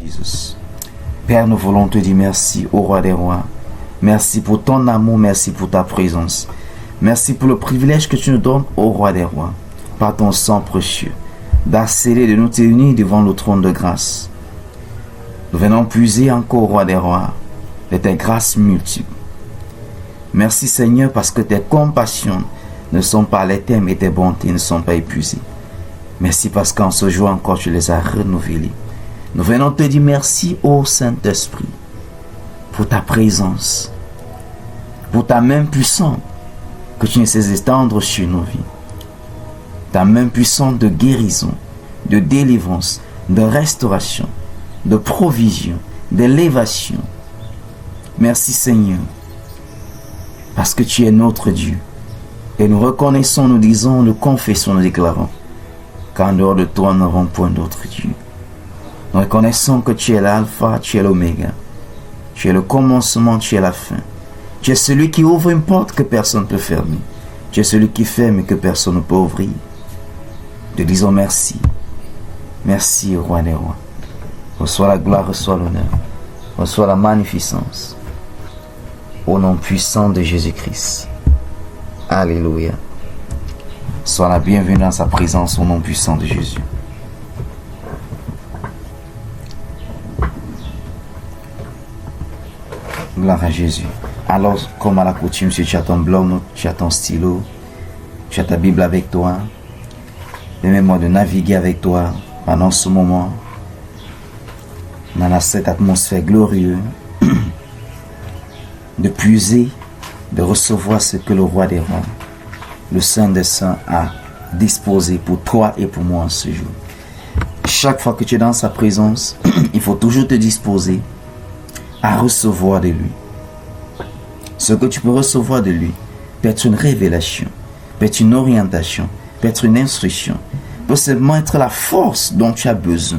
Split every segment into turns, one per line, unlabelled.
Jesus. Père, nous voulons te dire merci au roi des rois. Merci pour ton amour, merci pour ta présence. Merci pour le privilège que tu nous donnes au roi des rois, par ton sang précieux, d'accéder, de nous tenir devant le trône de grâce. Nous venons puiser encore au roi des rois de tes grâces multiples. Merci Seigneur parce que tes compassions ne sont pas les thèmes et tes bontés ne sont pas épuisées. Merci parce qu'en ce jour encore tu les as renouvelées. Nous venons te dire merci ô Saint-Esprit pour ta présence, pour ta main puissante que tu ne cesses d'étendre sur nos vies. Ta main puissante de guérison, de délivrance, de restauration, de provision, d'élévation. Merci Seigneur, parce que tu es notre Dieu. Et nous reconnaissons, nous disons, nous confessons, nous déclarons qu'en dehors de toi, nous n'avons point d'autre Dieu. Nous reconnaissons que tu es l'alpha, tu es l'oméga. Tu es le commencement, tu es la fin. Tu es celui qui ouvre une porte que personne ne peut fermer. Tu es celui qui ferme et que personne ne peut ouvrir. Te disons merci. Merci, roi des rois. Reçois la gloire, reçois l'honneur. Reçois la magnificence. Au nom puissant de Jésus-Christ. Alléluia. Sois la bienvenue dans sa présence au nom puissant de Jésus. Gloire à Jésus. Alors, comme à la coutume, si tu as ton bloc, tu as ton stylo, tu as ta Bible avec toi, permets-moi de naviguer avec toi pendant ce moment dans cette atmosphère glorieuse, de puiser, de recevoir ce que le roi des rois, le Saint des Saints, a disposé pour toi et pour moi en ce jour. Chaque fois que tu es dans sa présence, il faut toujours te disposer à recevoir de lui. Ce que tu peux recevoir de lui peut être une révélation, peut être une orientation, peut être une instruction, peut seulement être la force dont tu as besoin,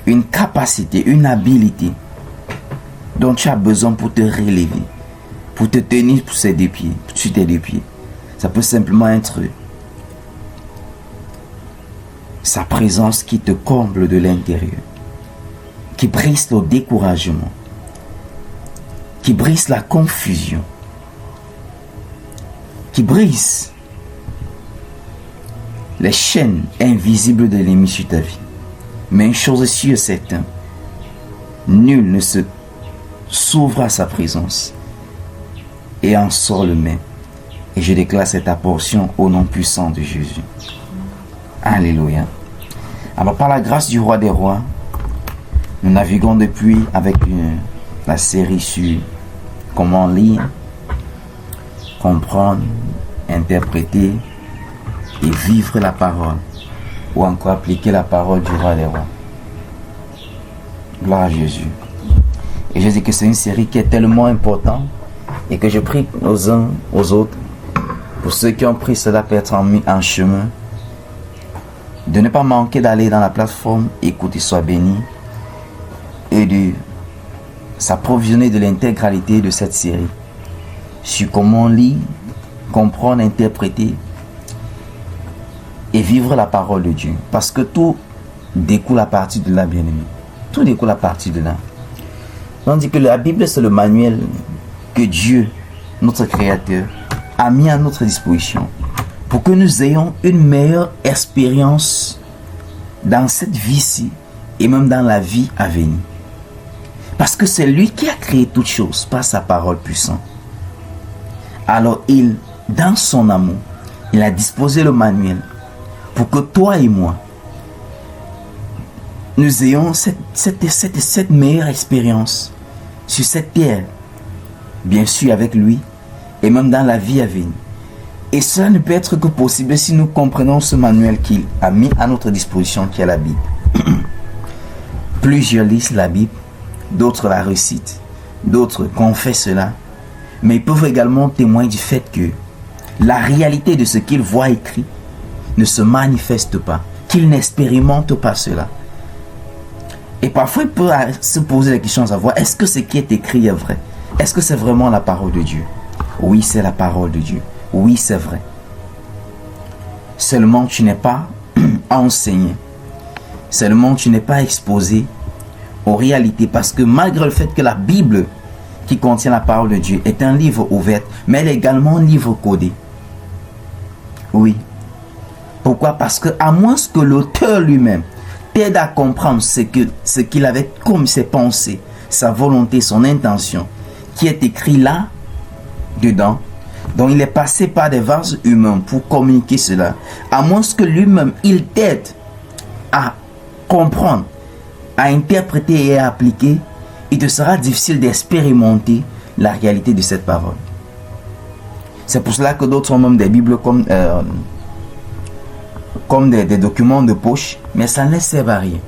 une capacité, une habilité dont tu as besoin pour te relever, pour te tenir sur tes deux pieds. Ça peut simplement être sa présence qui te comble de l'intérieur, qui brise le découragement, qui brise la confusion, qui brise les chaînes invisibles de l'ennemi sur ta vie. Mais une chose est sûre, certain, nul ne se s'ouvre à sa présence et en sort le même. Et je déclare cette portion au nom puissant de Jésus. Alléluia. Alors par la grâce du roi des rois, nous naviguons depuis avec la série sur comment lire, comprendre, interpréter et vivre la parole, ou encore appliquer la parole du roi des rois. Gloire à Jésus. Et je dis que c'est une série qui est tellement importante et que je prie aux uns aux autres, pour ceux qui ont pris cela peut être en chemin, de ne pas manquer d'aller dans la plateforme Écoute et sois béni et de s'approvisionner de l'intégralité de cette série sur comment lire, comprendre, interpréter et vivre la parole de Dieu. Parce que tout découle à partir de là, bien-aimé. Tout découle à partir de là. On dit que la Bible, c'est le manuel que Dieu, notre Créateur, a mis à notre disposition pour que nous ayons une meilleure expérience dans cette vie-ci et même dans la vie à venir. Parce que c'est lui qui a créé toutes choses par sa parole puissante. Alors dans son amour, il a disposé le manuel pour que toi et moi, nous ayons cette meilleure expérience sur cette terre, bien sûr avec lui, et même dans la vie à venir. Et cela ne peut être que possible si nous comprenons ce manuel qu'il a mis à notre disposition, qui est la Bible. Plusieurs lisent la Bible, d'autres la récitent, d'autres confessent cela, mais ils peuvent également témoigner du fait que la réalité de ce qu'ils voient écrit ne se manifeste pas, qu'ils n'expérimentent pas cela. Et parfois, il peut se poser la question à savoir, est-ce que ce qui est écrit est vrai? Est-ce que c'est vraiment la parole de Dieu? Oui, c'est la parole de Dieu. Oui, c'est vrai. Seulement, tu n'es pas enseigné. Seulement, tu n'es pas exposé aux réalités, parce que malgré le fait que la Bible qui contient la parole de Dieu est un livre ouvert, mais elle est également un livre codé. Oui. Pourquoi? Parce que à moins que l'auteur lui-même t'aide à comprendre ce qu'il avait comme ses pensées, sa volonté, son intention, qui est écrit là, dedans, donc il est passé par des vases humains pour communiquer cela. À moins que lui-même, il t'aide à comprendre, à interpréter et à appliquer, il te sera difficile d'expérimenter la réalité de cette parole. C'est pour cela que d'autres ont même des Bibles comme des documents de poche, mais ça ne les sert à rien.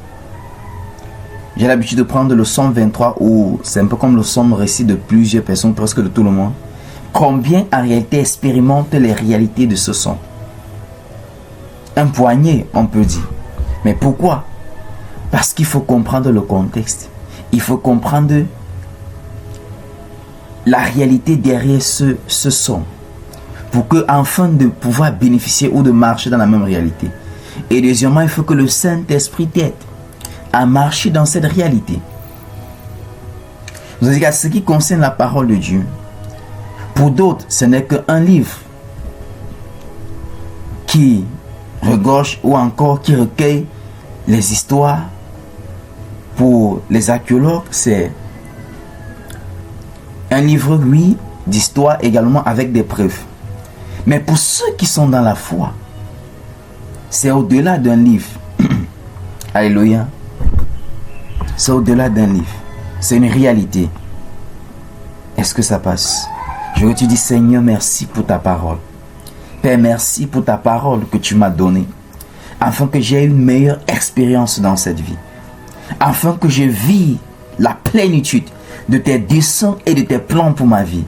J'ai l'habitude de prendre le Somme 23, où c'est un peu comme le Somme récit de plusieurs personnes, presque de tout le monde. Combien en réalité expérimentent les réalités de ce Somme? Un poignet, on peut dire. Mais pourquoi? Parce qu'il faut comprendre le contexte. Il faut comprendre la réalité derrière ce Somme, pour que, afin de pouvoir bénéficier ou de marcher dans la même réalité. Et deuxièmement, il faut que le Saint-Esprit t'aide à marcher dans cette réalité. Vous savez qu'à ce qui concerne la parole de Dieu, pour d'autres, ce n'est qu'un livre qui regorge ou encore qui recueille les histoires. Pour les archéologues, c'est un livre, oui, d'histoire également avec des preuves. Mais pour ceux qui sont dans la foi, c'est au-delà d'un livre. Alléluia. C'est au-delà d'un livre. C'est une réalité. Est-ce que ça passe? Je veux te dire, Seigneur, merci pour ta parole. Père, merci pour ta parole que tu m'as donnée, afin que j'aie une meilleure expérience dans cette vie. Afin que je vis la plénitude de tes desseins et de tes plans pour ma vie.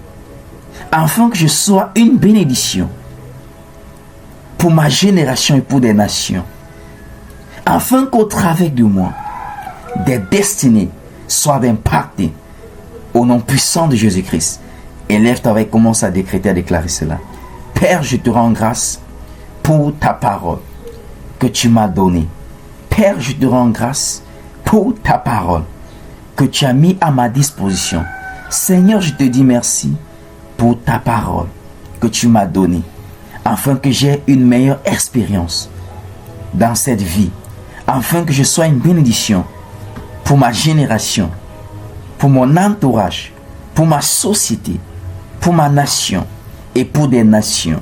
Afin que je sois une bénédiction pour ma génération et pour des nations. Afin qu'au travers de moi, des destinées soient impactées au nom puissant de Jésus-Christ. Élève-toi et commence à décréter, à déclarer cela. Père, je te rends grâce pour ta parole que tu m'as donnée. Père, je te rends grâce pour ta parole que tu as mis à ma disposition. Seigneur, je te dis merci pour ta parole que tu m'as donnée, afin que j'ai une meilleure expérience dans cette vie, afin que je sois une bénédiction pour ma génération, pour mon entourage, pour ma société, pour ma nation et pour des nations,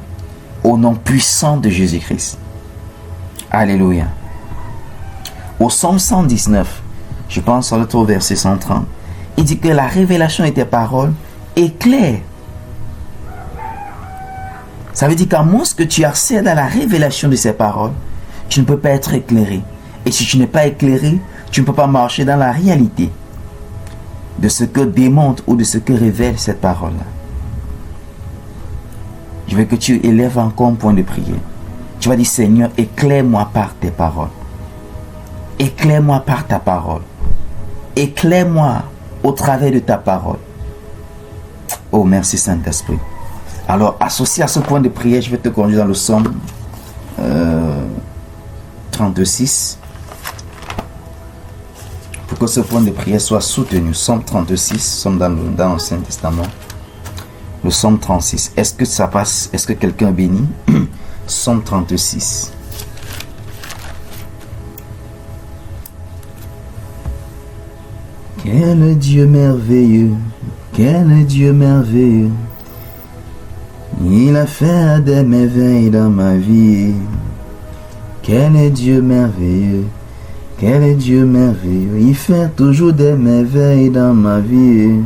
au nom puissant de Jésus-Christ. Alléluia. Au Psaume 119, je pense au verset 130, il dit que la révélation de tes paroles est claire. Ça veut dire qu'à moins que tu accèdes à la révélation de ces paroles, tu ne peux pas être éclairé. Et si tu n'es pas éclairé, tu ne peux pas marcher dans la réalité de ce que démontre ou de ce que révèle cette parole-là. Je veux que tu élèves encore un point de prière. Tu vas dire, Seigneur, éclaire-moi par tes paroles. Éclaire-moi par ta parole. Éclaire-moi au travers de ta parole. Oh, merci Saint-Esprit. Alors, associé à ce point de prière, je vais te conduire dans le Psaume 36. Pour que ce point de prière soit soutenu. Psaume 36, sommes dans l'Ancien Testament. Le Psaume 36. Est-ce que ça passe? Est-ce que quelqu'un bénit? Psaume 36. Quel Dieu merveilleux, quel Dieu merveilleux. Il a fait des merveilles dans ma vie. Quel Dieu merveilleux, quel Dieu merveilleux. Il fait toujours des merveilles dans ma vie.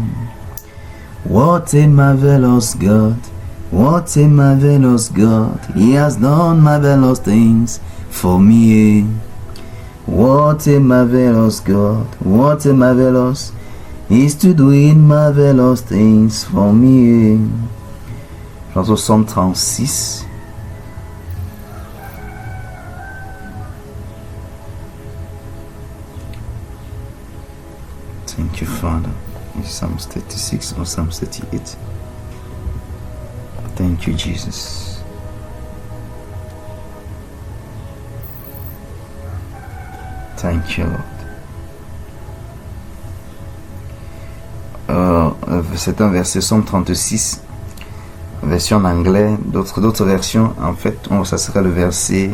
What a marvelous God, what a marvelous God. He has done marvelous things for me. What a marvelous God, what a marvelous. He's to doing marvelous things for me. Je pense au Psaume 36. Thank you, Father. Psalm 36 or Psalm 38. Thank you, Jesus. Thank you, Lord. c'est un verset Somme 36, version en anglais, d'autres versions, en fait, ça serait le verset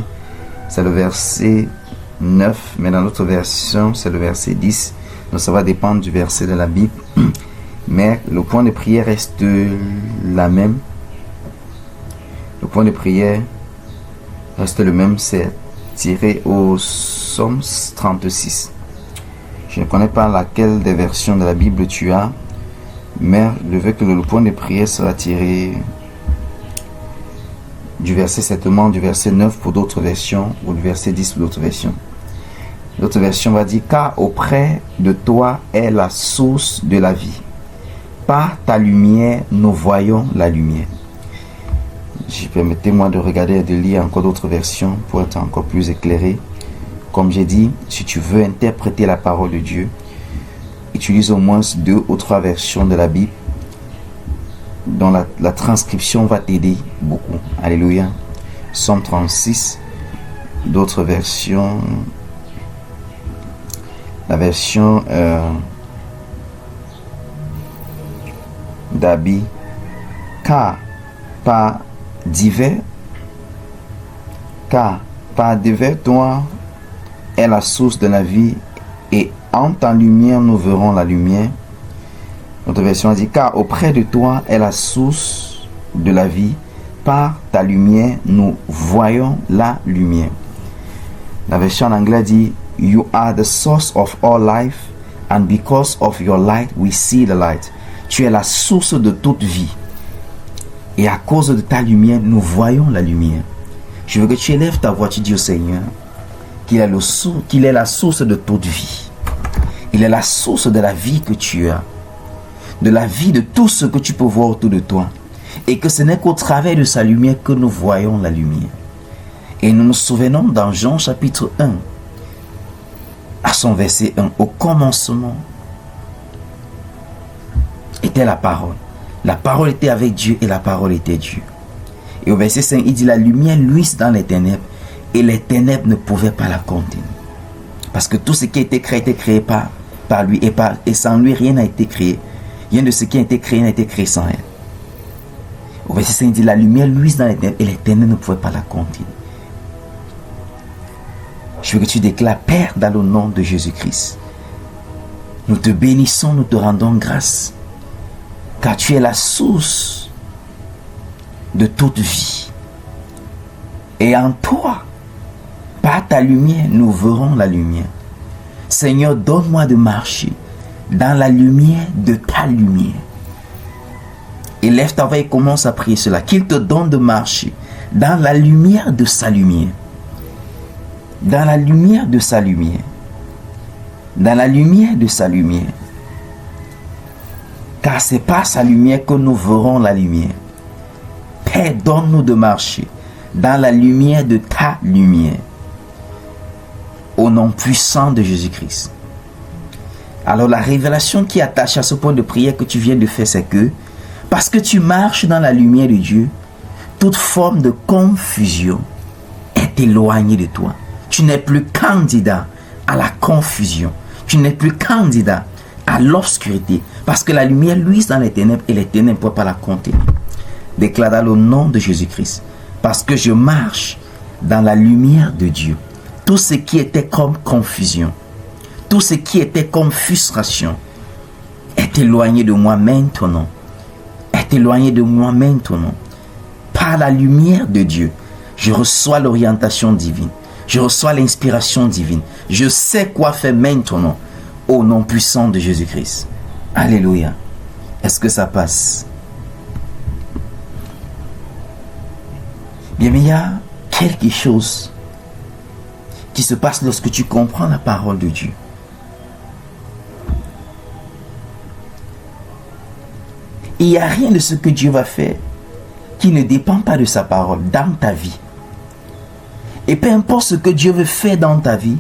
9, mais dans notre version, c'est le verset 10. Donc ça va dépendre du verset de la Bible. Mais le point de prière reste la même. Le point de prière reste le même, c'est tiré au Somme 36. Je ne connais pas laquelle des versions de la Bible tu as, mais je veux que le point de prière sera tiré du verset, certainement du verset 9 pour d'autres versions, ou du verset 10 pour d'autres versions. L'autre version va dire: car auprès de toi est la source de la vie. Par ta lumière, nous voyons la lumière. Permettez-moi de regarder et de lire encore d'autres versions pour être encore plus éclairé. Comme j'ai dit, si tu veux interpréter la parole de Dieu, utilise au moins 2 ou 3 versions de la Bible, dont la transcription va t'aider beaucoup. Alléluia. Somme 36, d'autres versions, la version d'Abi, car par divers toi est la source de la vie, et en ta lumière nous verrons la lumière. Notre version dit: car auprès de toi est la source de la vie, par ta lumière nous voyons la lumière. La version en anglais dit: you are the source of all life, and because of your light we see the light. Tu es la source de toute vie, et à cause de ta lumière nous voyons la lumière. Je veux que tu élèves ta voix, tu dis au Seigneur qu'il est la source de toute vie. Il est la source de la vie que tu as, de la vie de tout ce que tu peux voir autour de toi, et que ce n'est qu'au travers de sa lumière que nous voyons la lumière. Et nous nous souvenons dans Jean chapitre 1, à son verset 1, au commencement était la parole. La parole était avec Dieu et la parole était Dieu. Et au verset 5, il dit: la lumière luise dans les ténèbres, et les ténèbres ne pouvaient pas la contenir. Parce que tout ce qui a été créé par lui, et sans lui rien n'a été créé. Rien de ce qui a été créé n'a été créé sans elle. Au verset 5, il dit: la lumière luise dans les ténèbres, et les ténèbres ne pouvaient pas la contenir. Je veux que tu déclares: Père, dans le nom de Jésus-Christ, nous te bénissons, nous te rendons grâce, car tu es la source de toute vie. Et en toi, par ta lumière, nous verrons la lumière. Seigneur, donne-moi de marcher dans la lumière de ta lumière. Élève ta voix et commence à prier cela. Qu'il te donne de marcher dans la lumière de sa lumière. Dans la lumière de sa lumière. Dans la lumière de sa lumière. Car c'est par sa lumière que nous verrons la lumière. Père, donne-nous de marcher dans la lumière de ta lumière. Au nom puissant de Jésus-Christ. Alors la révélation qui est attachée à ce point de prière que tu viens de faire, c'est que parce que tu marches dans la lumière de Dieu, toute forme de confusion est éloignée de toi. Tu n'es plus candidat à la confusion. Tu n'es plus candidat à l'obscurité. Parce que la lumière luise dans les ténèbres et les ténèbres ne peuvent pas la contenir. Déclare dans le nom de Jésus-Christ. Parce que je marche dans la lumière de Dieu. Tout ce qui était comme confusion, tout ce qui était comme frustration est éloigné de moi maintenant. Est éloigné de moi maintenant. Par la lumière de Dieu, je reçois l'orientation divine. Je reçois l'inspiration divine. Je sais quoi faire maintenant au nom puissant de Jésus-Christ. Alléluia. Est-ce que ça passe? Bien, mais il y a quelque chose qui se passe lorsque tu comprends la parole de Dieu. Il n'y a rien de ce que Dieu va faire qui ne dépend pas de sa parole dans ta vie. Et peu importe ce que Dieu veut faire dans ta vie,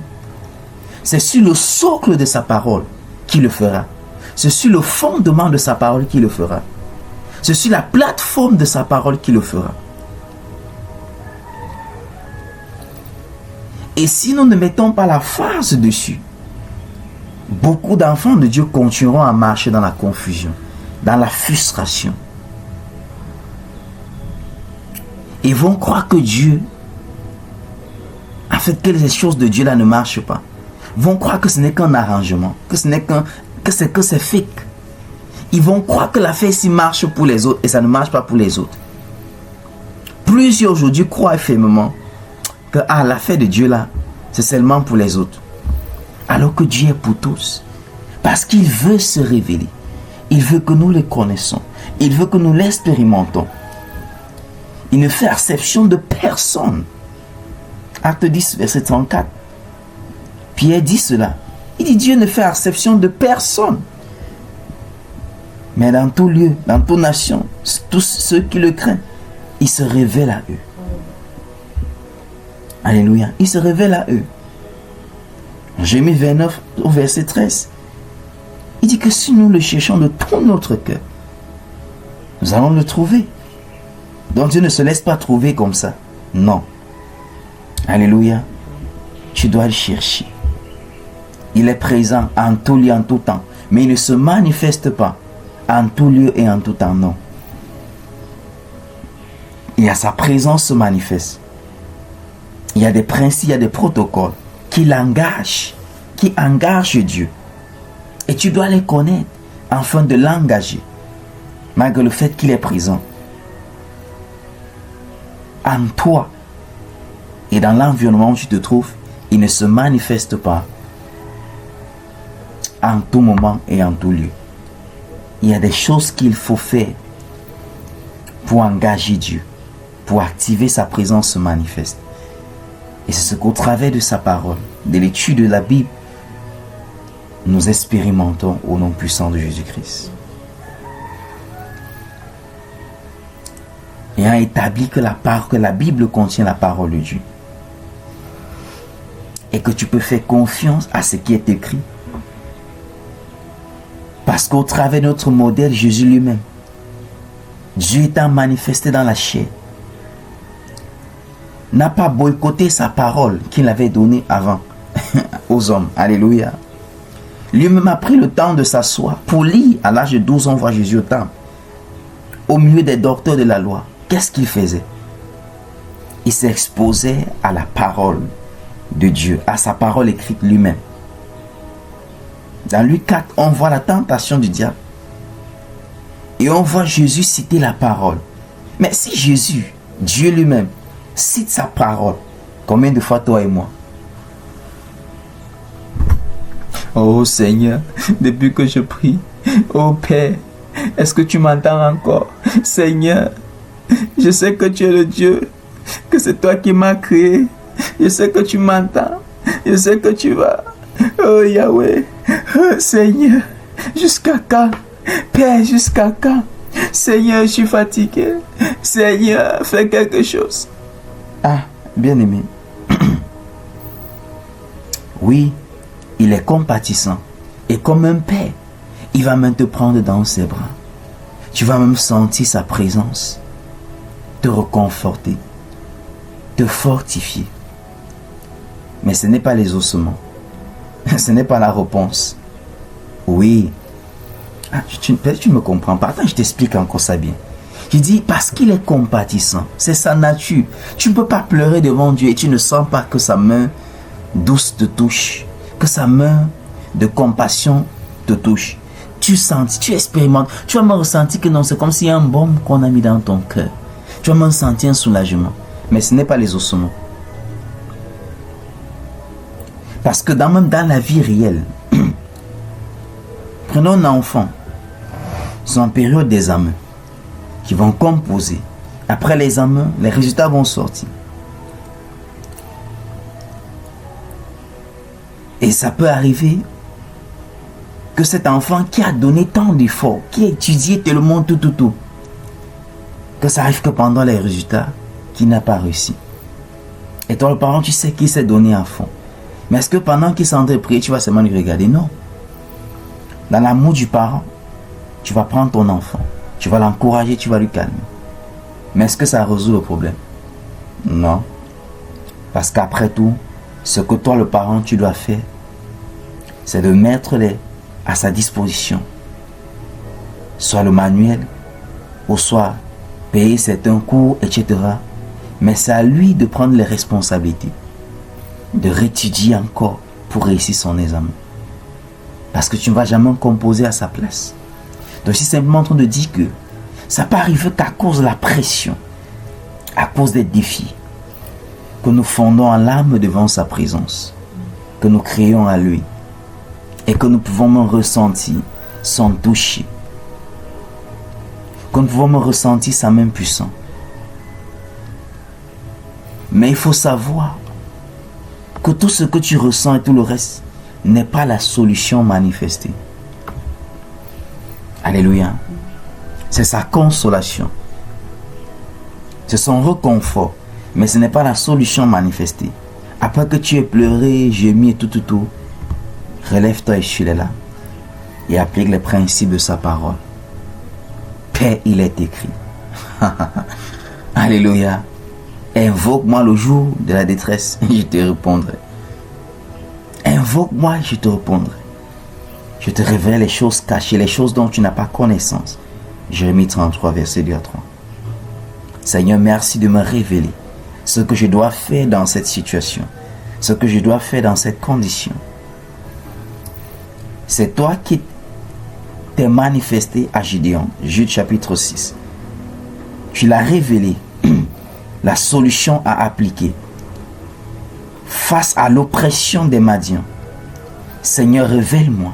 c'est sur le socle de sa parole qu'il le fera. C'est sur le fondement de sa parole qu'il le fera. C'est sur la plateforme de sa parole qu'il le fera. Et si nous ne mettons pas la face dessus, beaucoup d'enfants de Dieu continueront à marcher dans la confusion. dans la frustration. Ils vont croire que Dieu, en fait, que les choses de Dieu là ne marchent pas. Ils vont croire que ce n'est qu'un arrangement, que c'est fake. Ils vont croire que l'affaire ici marche pour les autres et ça ne marche pas pour les autres. Plusieurs aujourd'hui croient fermement que l'affaire de Dieu là, c'est seulement pour les autres. Alors que Dieu est pour tous. Parce qu'il veut se révéler. Il veut que nous le connaissons. Il veut que nous l'expérimentons. Il ne fait exception de personne. Acte 10, verset 34. Pierre dit cela. Il dit Dieu ne fait exception de personne. Mais dans tout lieu, dans toute nation, tous ceux qui le craignent, il se révèle à eux. Alléluia. Il se révèle à eux. Jérémie 29 au verset 13. Il dit que si nous le cherchons de tout notre cœur, nous allons le trouver. Donc Dieu ne se laisse pas trouver comme ça. Non. Alléluia. Tu dois le chercher. Il est présent en tout lieu, en tout temps. Mais il ne se manifeste pas en tout lieu et en tout temps. Non. Il y a sa présence se manifeste. Il y a des principes, il y a des protocoles qui l'engagent, qui engagent Dieu. Et tu dois les connaître afin de l'engager, malgré le fait qu'il est présent en toi et dans l'environnement où tu te trouves. Il ne se manifeste pas en tout moment et en tout lieu. Il y a des choses qu'il faut faire pour engager Dieu, pour activer sa présence se manifeste. Et c'est ce qu'au travers de sa parole, de l'étude de la Bible, nous expérimentons au nom puissant de Jésus-Christ. Ayant établi que la Bible contient la parole de Dieu et que tu peux faire confiance à ce qui est écrit, parce qu'au travers de notre modèle, Jésus lui-même, Dieu étant manifesté dans la chair, n'a pas boycotté sa parole qu'il avait donnée avant aux hommes. Alléluia. Lui-même a pris le temps de s'asseoir pour lire. À l'âge de 12 ans, on voit Jésus au temple, au milieu des docteurs de la loi. Qu'est-ce qu'il faisait? Il s'exposait à la parole de Dieu, à sa parole écrite lui-même. Dans Luc 4, on voit la tentation du diable. Et on voit Jésus citer la parole. Mais si Jésus, Dieu lui-même, cite sa parole, combien de fois toi et moi? Oh Seigneur, depuis que je prie, oh Père, est-ce que tu m'entends encore? Seigneur, je sais que tu es le Dieu, que c'est toi qui m'as créé. Je sais que tu m'entends, je sais que tu vas. Oh Yahweh, oh Seigneur, jusqu'à quand? Père, jusqu'à quand? Seigneur, je suis fatigué. Seigneur, fais quelque chose. Ah, bien-aimé. Oui, il est compatissant. Et comme un père, il va même te prendre dans ses bras. Tu vas même sentir sa présence, te reconforter, te fortifier. Mais ce n'est pas les ossements. Ce n'est pas la réponse. Oui. Peut-être que tu ne me comprends pas. Attends, je t'explique encore ça bien. Je dis parce qu'il est compatissant. C'est sa nature. Tu ne peux pas pleurer devant Dieu et tu ne sens pas que sa main douce te touche. Que sa main de compassion te touche. Tu sens, tu expérimentes. Tu vas me ressentir que non, c'est comme s'il y a un baume qu'on a mis dans ton cœur. Tu vas me sentir un soulagement. Mais ce n'est pas les ossements. Parce que même dans la vie réelle, prenons un enfant, ils sont en période d'examen, qui vont composer. Après l'examen, les résultats vont sortir. Et ça peut arriver que cet enfant qui a donné tant d'efforts, qui a étudié tellement tout, que ça arrive que pendant les résultats, qu'il n'a pas réussi. Et toi, le parent, tu sais qu'il s'est donné à fond. Mais est-ce que pendant qu'il s'est en train de prier, tu vas seulement lui regarder? Non. Dans l'amour du parent, tu vas prendre ton enfant, tu vas l'encourager, tu vas lui calmer. Mais est-ce que ça résout le problème? Non. Parce qu'après tout, ce que toi, le parent, tu dois faire, c'est de mettre à sa disposition soit le manuel, ou soit payer certains cours, etc. Mais c'est à lui de prendre les responsabilités, de réétudier encore pour réussir son examen. Parce que tu ne vas jamais composer à sa place. Donc, je suis simplement en train de dire que ça peut arriver qu'à cause de la pression, à cause des défis, que nous fondons en larmes devant sa présence, que nous créons à lui, et que nous pouvons me ressentir son toucher, que nous pouvons me ressentir sa main puissante. Mais il faut savoir que tout ce que tu ressens et tout le reste n'est pas la solution manifestée. Alléluia. C'est sa consolation. C'est son réconfort. Mais ce n'est pas la solution manifestée. Après que tu aies pleuré, gémi et tout, relève-toi et suis là. Et applique les principes de sa parole. Paix, il est écrit. Alléluia. Invoque-moi le jour de la détresse et je te répondrai. Invoque-moi et je te répondrai. Je te révèle les choses cachées, les choses dont tu n'as pas connaissance. Jérémie 33, verset 2 à 3. Seigneur, merci de me révéler ce que je dois faire dans cette situation, ce que je dois faire dans cette condition. C'est toi qui t'es manifesté à Gédéon, Jude chapitre 6. Tu l'as révélé, la solution à appliquer face à l'oppression des Madians. Seigneur, révèle-moi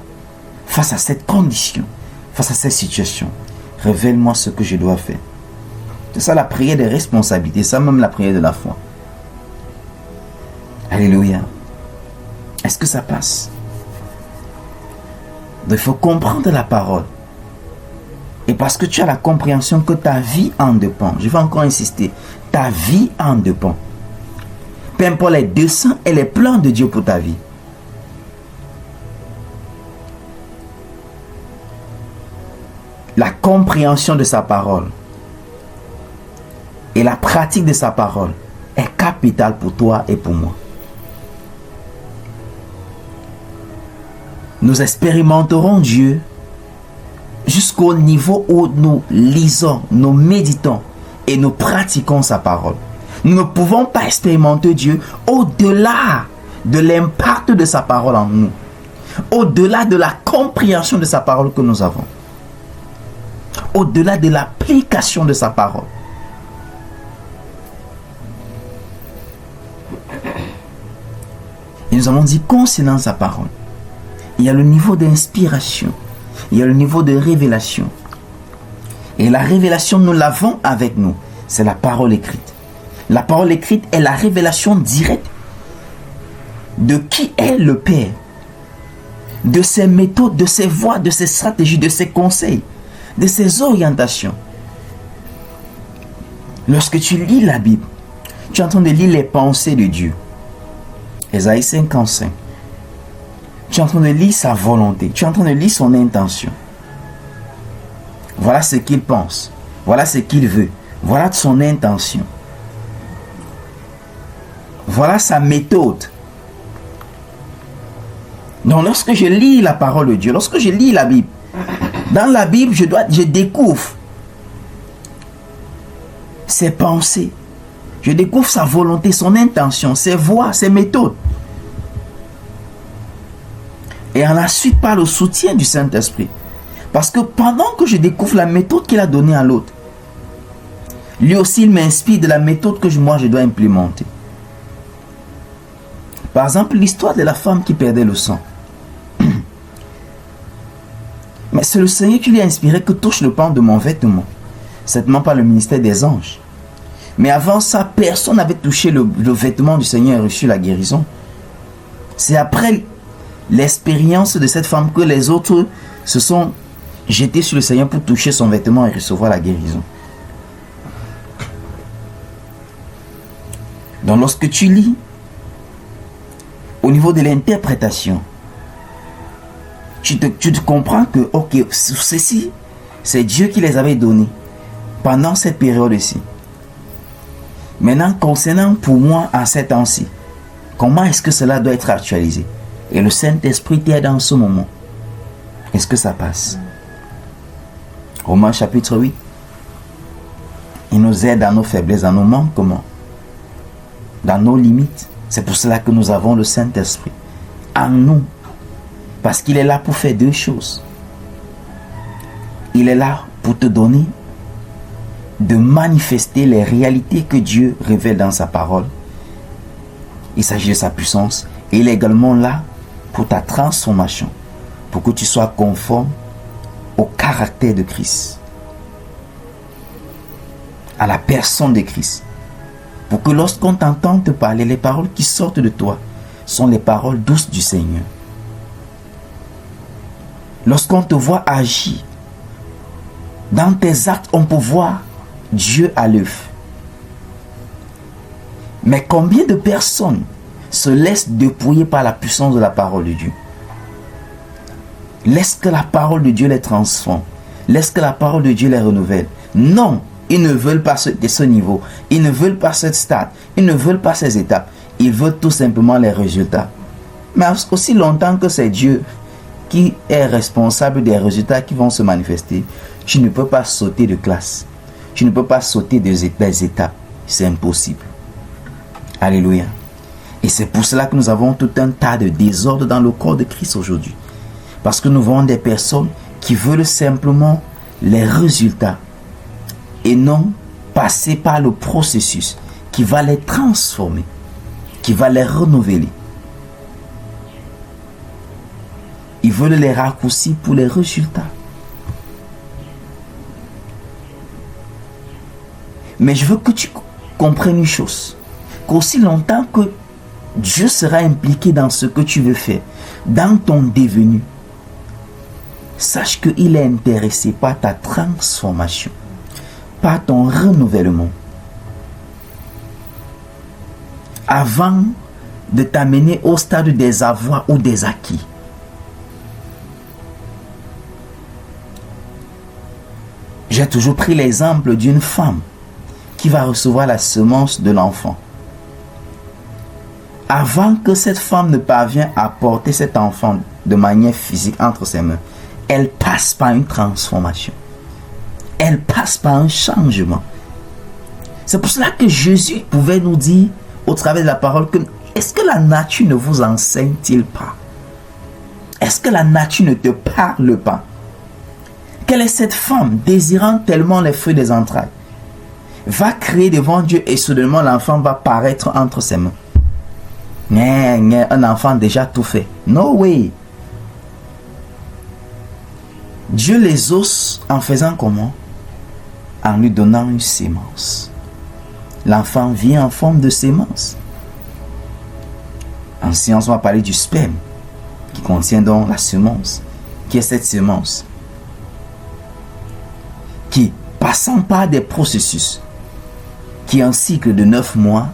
face à cette condition, face à cette situation. Révèle-moi ce que je dois faire. C'est ça la prière des responsabilités, c'est ça même la prière de la foi. Alléluia. Est-ce que ça passe? Donc, il faut comprendre la parole. Et parce que tu as la compréhension que ta vie en dépend, je vais encore insister, ta vie en dépend. Peu importe les desseins et les plans de Dieu pour ta vie. La compréhension de sa parole et la pratique de sa parole est capitale pour toi et pour moi. Nous expérimenterons Dieu jusqu'au niveau où nous lisons, nous méditons et nous pratiquons sa parole. Nous ne pouvons pas expérimenter Dieu au-delà de l'impact de sa parole en nous, au-delà de la compréhension de sa parole que nous avons, au-delà de l'application de sa parole. Et nous avons dit concernant sa parole, il y a le niveau d'inspiration, il y a le niveau de révélation. Et la révélation, nous l'avons avec nous. C'est la parole écrite. La parole écrite est la révélation directe de qui est le Père, de ses méthodes, de ses voies, de ses stratégies, de ses conseils, de ses orientations. Lorsque tu lis la Bible, tu es en train de lire les pensées de Dieu. Ésaïe 55. Tu es en train de lire sa volonté. Tu es en train de lire son intention. Voilà ce qu'il pense. Voilà ce qu'il veut. Voilà son intention. Voilà sa méthode. Donc lorsque je lis la parole de Dieu, lorsque je lis la Bible, dans la Bible, je découvre ses pensées. Je découvre sa volonté, son intention, ses voies, ses méthodes. Et en la suite par le soutien du Saint-Esprit. Parce que pendant que je découvre la méthode qu'il a donnée à l'autre, lui aussi il m'inspire de la méthode que moi je dois implémenter. Par exemple, l'histoire de la femme qui perdait le sang. Mais c'est le Seigneur qui lui a inspiré que touche le pan de mon vêtement. Certainement pas le ministère des anges. Mais avant ça, personne n'avait touché le vêtement du Seigneur et reçu la guérison. C'est après l'expérience de cette femme que les autres se sont jetés sur le Seigneur pour toucher son vêtement et recevoir la guérison. Donc lorsque tu lis, au niveau de l'interprétation, tu te comprends que, ok, ceci, c'est Dieu qui les avait donnés pendant cette période-ci. Maintenant, concernant pour moi en ces temps-ci, comment est-ce que cela doit être actualisé? Et le Saint-Esprit t'aide dans ce moment. Est-ce que ça passe? Romains chapitre 8. Il nous aide dans nos faiblesses, dans nos manquements, dans nos limites. C'est pour cela que nous avons le Saint-Esprit en nous. Parce qu'il est là pour faire deux choses. Il est là pour te donner de manifester les réalités que Dieu révèle dans sa parole. Il s'agit de sa puissance. Et il est également là pour ta transformation, pour que tu sois conforme au caractère de Christ, à la personne de Christ. Pour que lorsqu'on t'entend te parler, les paroles qui sortent de toi sont les paroles douces du Seigneur. Lorsqu'on te voit agir, dans tes actes, on peut voir Dieu à l'œuvre. Mais combien de personnes se laissent dépouiller par la puissance de la parole de Dieu? Laisse que la parole de Dieu les transforme. Laisse que la parole de Dieu les renouvelle. Non, ils ne veulent pas ce niveau. Ils ne veulent pas cette stade. Ils ne veulent pas ces étapes. Ils veulent tout simplement les résultats. Mais aussi longtemps que c'est Dieu qui est responsable des résultats qui vont se manifester, tu ne peux pas sauter de classe. Tu ne peux pas sauter des étapes. C'est impossible. Alléluia. Et c'est pour cela que nous avons tout un tas de désordre dans le corps de Christ aujourd'hui. Parce que nous voyons des personnes qui veulent simplement les résultats et non passer par le processus qui va les transformer, qui va les renouveler. Ils veulent les raccourcis pour les résultats. Mais je veux que tu comprennes une chose, qu'aussi longtemps que Dieu sera impliqué dans ce que tu veux faire, dans ton devenu, sache qu'il est intéressé par ta transformation, par ton renouvellement. Avant de t'amener au stade des avoirs ou des acquis. J'ai toujours pris l'exemple d'une femme qui va recevoir la semence de l'enfant. Avant que cette femme ne parvienne à porter cet enfant de manière physique entre ses mains, elle passe par une transformation. Elle passe par un changement. C'est pour cela que Jésus pouvait nous dire au travers de la parole que est-ce que la nature ne vous enseigne-t-il pas? Est-ce que la nature ne te parle pas? Quelle est cette femme désirant tellement les fruits des entrailles? Va crier devant Dieu et soudainement l'enfant va paraître entre ses mains. Un enfant déjà tout fait. No way. Dieu les exauce en faisant comment? En lui donnant une sémence. L'enfant vient en forme de sémence. En science, on va parler du sperme qui contient donc la semence. Qui est cette semence? Qui, passant par des processus, qui est un cycle de 9 mois,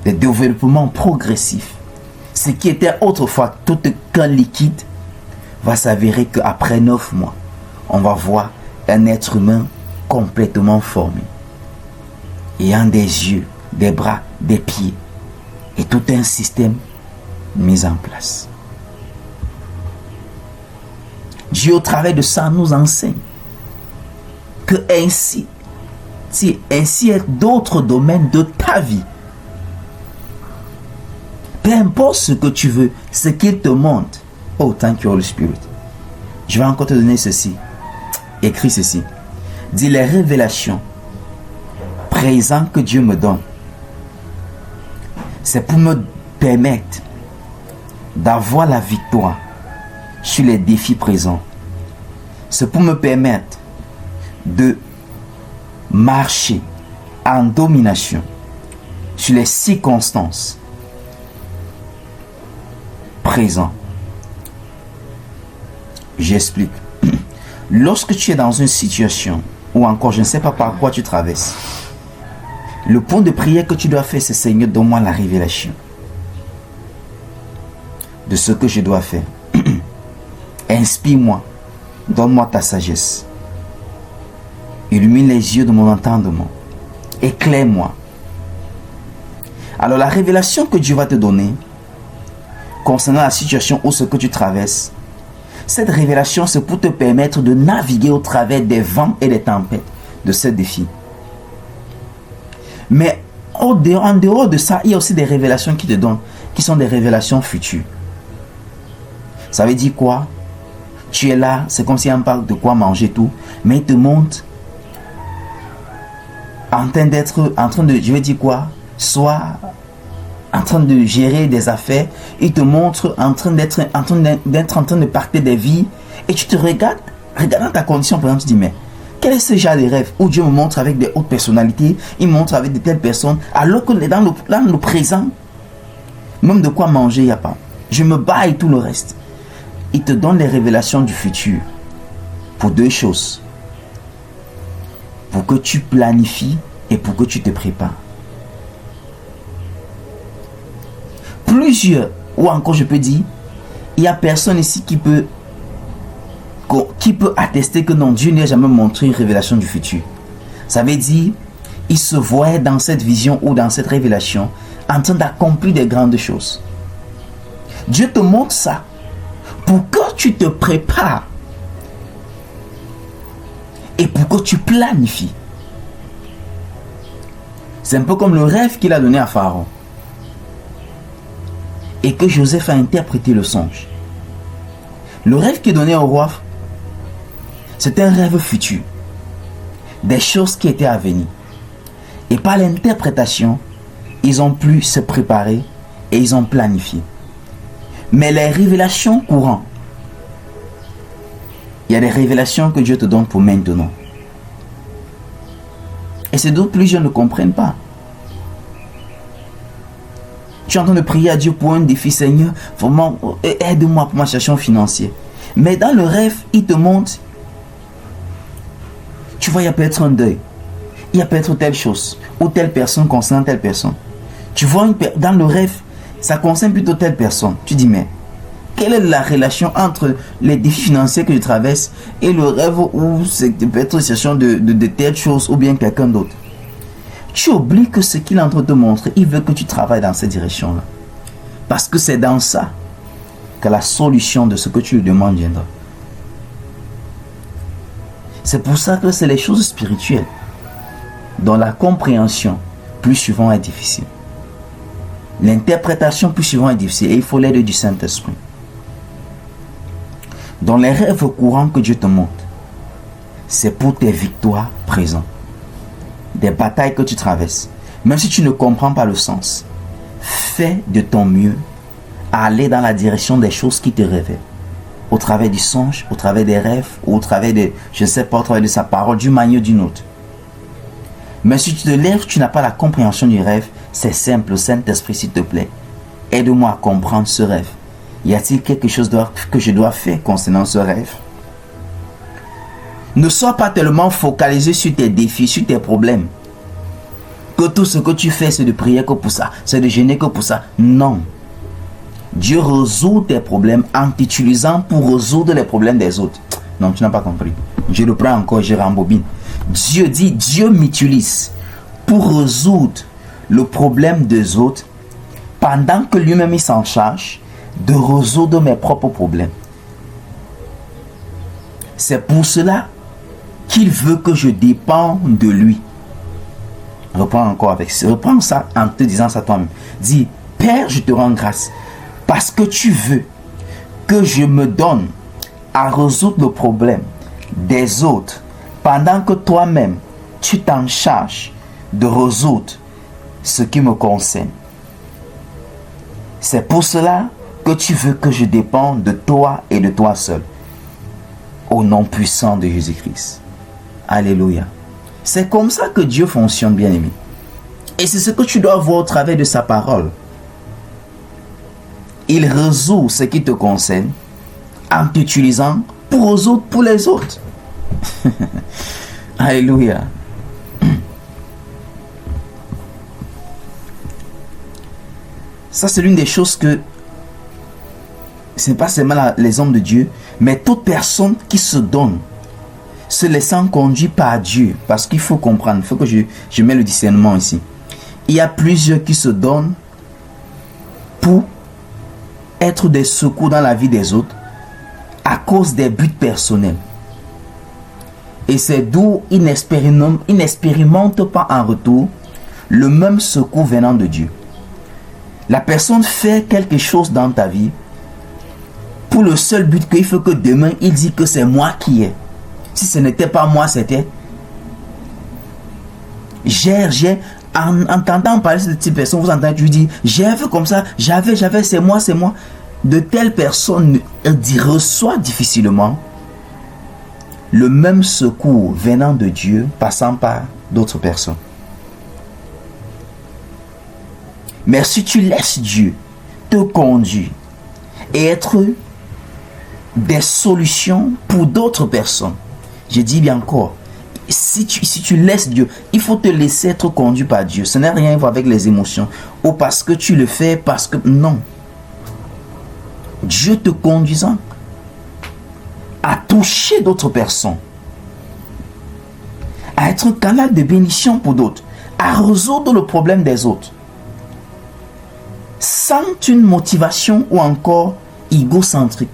de développement progressif, ce qui était autrefois tout qu'un liquide, va s'avérer qu'après 9 mois, on va voir un être humain complètement formé, ayant des yeux, des bras, des pieds, et tout un système mis en place. Dieu, au travers de ça, nous enseigne que ainsi est d'autres domaines de ta vie. Peu importe ce que tu veux, ce qu'il te montre. Oh, thank you, Holy Spirit. Je vais encore te donner ceci. Écris ceci. Dis les révélations présentes que Dieu me donne. C'est pour me permettre d'avoir la victoire sur les défis présents. C'est pour me permettre de marcher en domination sur les circonstances présentes. J'explique. Lorsque tu es dans une situation ou encore je ne sais pas par quoi tu traverses, le point de prière que tu dois faire, c'est Seigneur, donne-moi la révélation de ce que je dois faire. Inspire-moi, donne-moi ta sagesse. Illumine les yeux de mon entendement. Éclaire-moi. Alors la révélation que Dieu va te donner concernant la situation ou ce que tu traverses Cette révélation, c'est pour te permettre de naviguer au travers des vents et des tempêtes de ce défi. Mais en dehors de ça, il y a aussi des révélations qui te donnent, qui sont des révélations futures. Ça veut dire quoi? Tu es là, c'est comme si on parle de quoi manger tout, mais il te montre en train de, je vais dire quoi, soit en train de gérer des affaires, il te montre d'être en train de partir des vies, et tu te regardes dans ta condition, par exemple, tu dis, mais quel est ce genre de rêve où Dieu me montre avec des hautes personnalités, il me montre avec de telles personnes, alors que dans le présent, même de quoi manger, il n'y a pas. Je me bats et tout le reste. Il te donne les révélations du futur pour deux choses. Pour que tu planifies et pour que tu te prépares. Plusieurs, ou encore je peux dire, il n'y a personne ici qui peut attester que non, Dieu n'a jamais montré une révélation du futur. Ça veut dire, il se voit dans cette vision ou dans cette révélation en train d'accomplir des grandes choses. Dieu te montre ça pour que tu te prépares et pour que tu planifies. C'est un peu comme le rêve qu'il a donné à Pharaon et que Joseph a interprété le songe. Le rêve qu'il donnait au roi, c'était un rêve futur, des choses qui étaient à venir. Et par l'interprétation, ils ont pu se préparer et ils ont planifié. Mais les révélations courantes, il y a des révélations que Dieu te donne pour maintenant. Et c'est d'autres plusieurs ne comprennent pas. Tu es en train de prier à Dieu pour un défi, Seigneur, vraiment, aide-moi pour ma situation financière. Mais dans le rêve, il te montre, tu vois, il y a peut-être un deuil, il y a peut-être telle chose, ou telle personne concernant telle personne. Tu vois, dans le rêve, ça concerne plutôt telle personne. Tu dis, mais quelle est la relation entre les défis financiers que je traverse et le rêve où c'est peut-être une situation de telle chose ou bien quelqu'un d'autre? Tu oublies que ce qu'il est en train de te montrer, il veut que tu travailles dans cette direction-là. Parce que c'est dans ça que la solution de ce que tu lui demandes viendra. C'est pour ça que c'est les choses spirituelles dont la compréhension plus souvent est difficile. L'interprétation plus souvent est difficile et il faut l'aide du Saint-Esprit. Dans les rêves courants que Dieu te montre, c'est pour tes victoires présentes. Des batailles que tu traverses. Même si tu ne comprends pas le sens, fais de ton mieux à aller dans la direction des choses qui te révèlent. Au travers du songe, au travers des rêves, ou au travers de, je ne sais pas, au travers de sa parole, d'une manière ou d'une autre. Mais si tu te lèves, tu n'as pas la compréhension du rêve, c'est simple, Saint-Esprit, s'il te plaît. Aide-moi à comprendre ce rêve. Y a-t-il quelque chose que je dois faire concernant ce rêve? Ne sois pas tellement focalisé sur tes défis, sur tes problèmes. Que tout ce que tu fais, c'est de prier que pour ça, c'est de jeûner que pour ça. Non. Dieu résout tes problèmes en t'utilisant pour résoudre les problèmes des autres. Non, tu n'as pas compris. Je le prends encore, je rembobine. Dieu dit, Dieu m'utilise pour résoudre le problème des autres pendant que lui-même il s'en charge de résoudre mes propres problèmes. C'est pour cela qu'il veut que je dépende de lui. Reprends ça en te disant ça toi-même. Dis, Père, je te rends grâce parce que tu veux que je me donne à résoudre le problème des autres pendant que toi-même tu t'en charges de résoudre ce qui me concerne. C'est pour cela que tu veux que je dépende de toi et de toi seul. Au nom puissant de Jésus-Christ. Alléluia. C'est comme ça que Dieu fonctionne, bien-aimé. Et c'est ce que tu dois voir au travers de sa parole. Il résout ce qui te concerne en t'utilisant pour les autres. Alléluia. Ça, c'est l'une des choses que ce n'est pas seulement les hommes de Dieu, mais toute personne qui se donne, se laissant conduire par Dieu. Parce qu'il faut comprendre, il faut que je mette le discernement ici. Il y a plusieurs qui se donnent pour être des secours dans la vie des autres, à cause des buts personnels. Et c'est d'où il n'expérimente pas en retour le même secours venant de Dieu. La personne fait quelque chose dans ta vie pour le seul but qu'il faut que demain il dit que c'est moi qui ai. Si ce n'était pas moi, c'était... En entendant parler de cette petite personne, vous entendez, tu dis, j'ai fait comme ça, j'avais, c'est moi. De telles personnes reçoivent difficilement le même secours venant de Dieu passant par d'autres personnes. Mais si tu laisses Dieu te conduire et être des solutions pour d'autres personnes, je dis bien encore, si tu laisses Dieu, il faut te laisser être conduit par Dieu. Ce n'est rien à voir avec les émotions ou parce que tu le fais, parce que non. Dieu te conduisant à toucher d'autres personnes, à être un canal de bénédiction pour d'autres, à résoudre le problème des autres, sans une motivation ou encore égocentrique.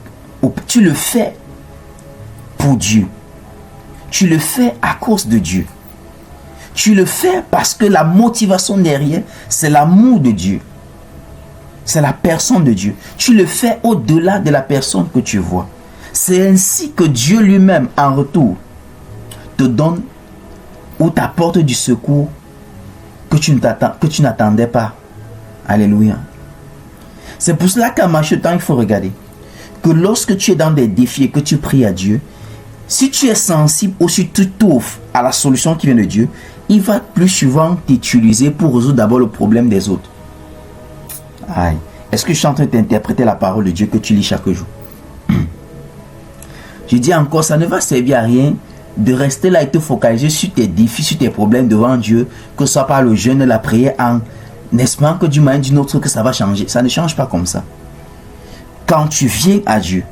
Tu le fais pour Dieu. Tu le fais à cause de Dieu. Tu le fais parce que la motivation derrière, c'est l'amour de Dieu. C'est la personne de Dieu. Tu le fais au-delà de la personne que tu vois. C'est ainsi que Dieu lui-même, en retour, te donne ou t'apporte du secours que tu n'attendais pas. Alléluia. C'est pour cela qu'à Machetan, il faut regarder que lorsque tu es dans des défis et que tu pries à Dieu, si tu es sensible ou si tu t'ouvres à la solution qui vient de Dieu, il va plus souvent t'utiliser pour résoudre d'abord le problème des autres. Aïe. Est-ce que je suis en train d'interpréter la parole de Dieu que tu lis chaque jour? Je dis encore, ça ne va servir à rien de rester là et te focaliser sur tes défis, sur tes problèmes devant Dieu, que ce soit par le jeûne, la prière, en espérant que d'une manière ou d'une autre que ça va changer. Ça ne change pas comme ça. Quand tu viens à Dieu,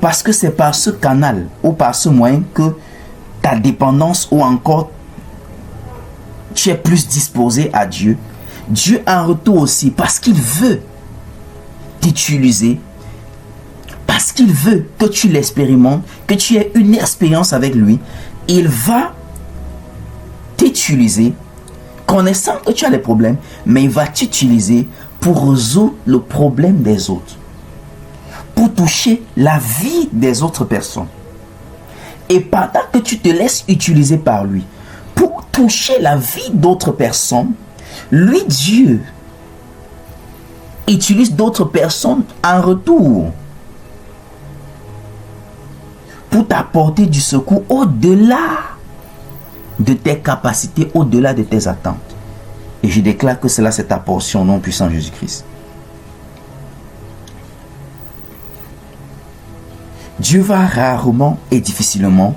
parce que c'est par ce canal ou par ce moyen que ta dépendance ou encore tu es plus disposé à Dieu, Dieu en retour aussi, parce qu'il veut t'utiliser, parce qu'il veut que tu l'expérimentes, que tu aies une expérience avec lui, il va t'utiliser, connaissant que tu as des problèmes, mais il va t'utiliser pour résoudre le problème des autres, pour toucher la vie des autres personnes. Et pendant que tu te laisses utiliser par lui, pour toucher la vie d'autres personnes, lui, Dieu, utilise d'autres personnes en retour pour t'apporter du secours au-delà de tes capacités, au-delà de tes attentes. Et je déclare que cela, c'est ta portion, nom puissant Jésus-Christ. Dieu va rarement et difficilement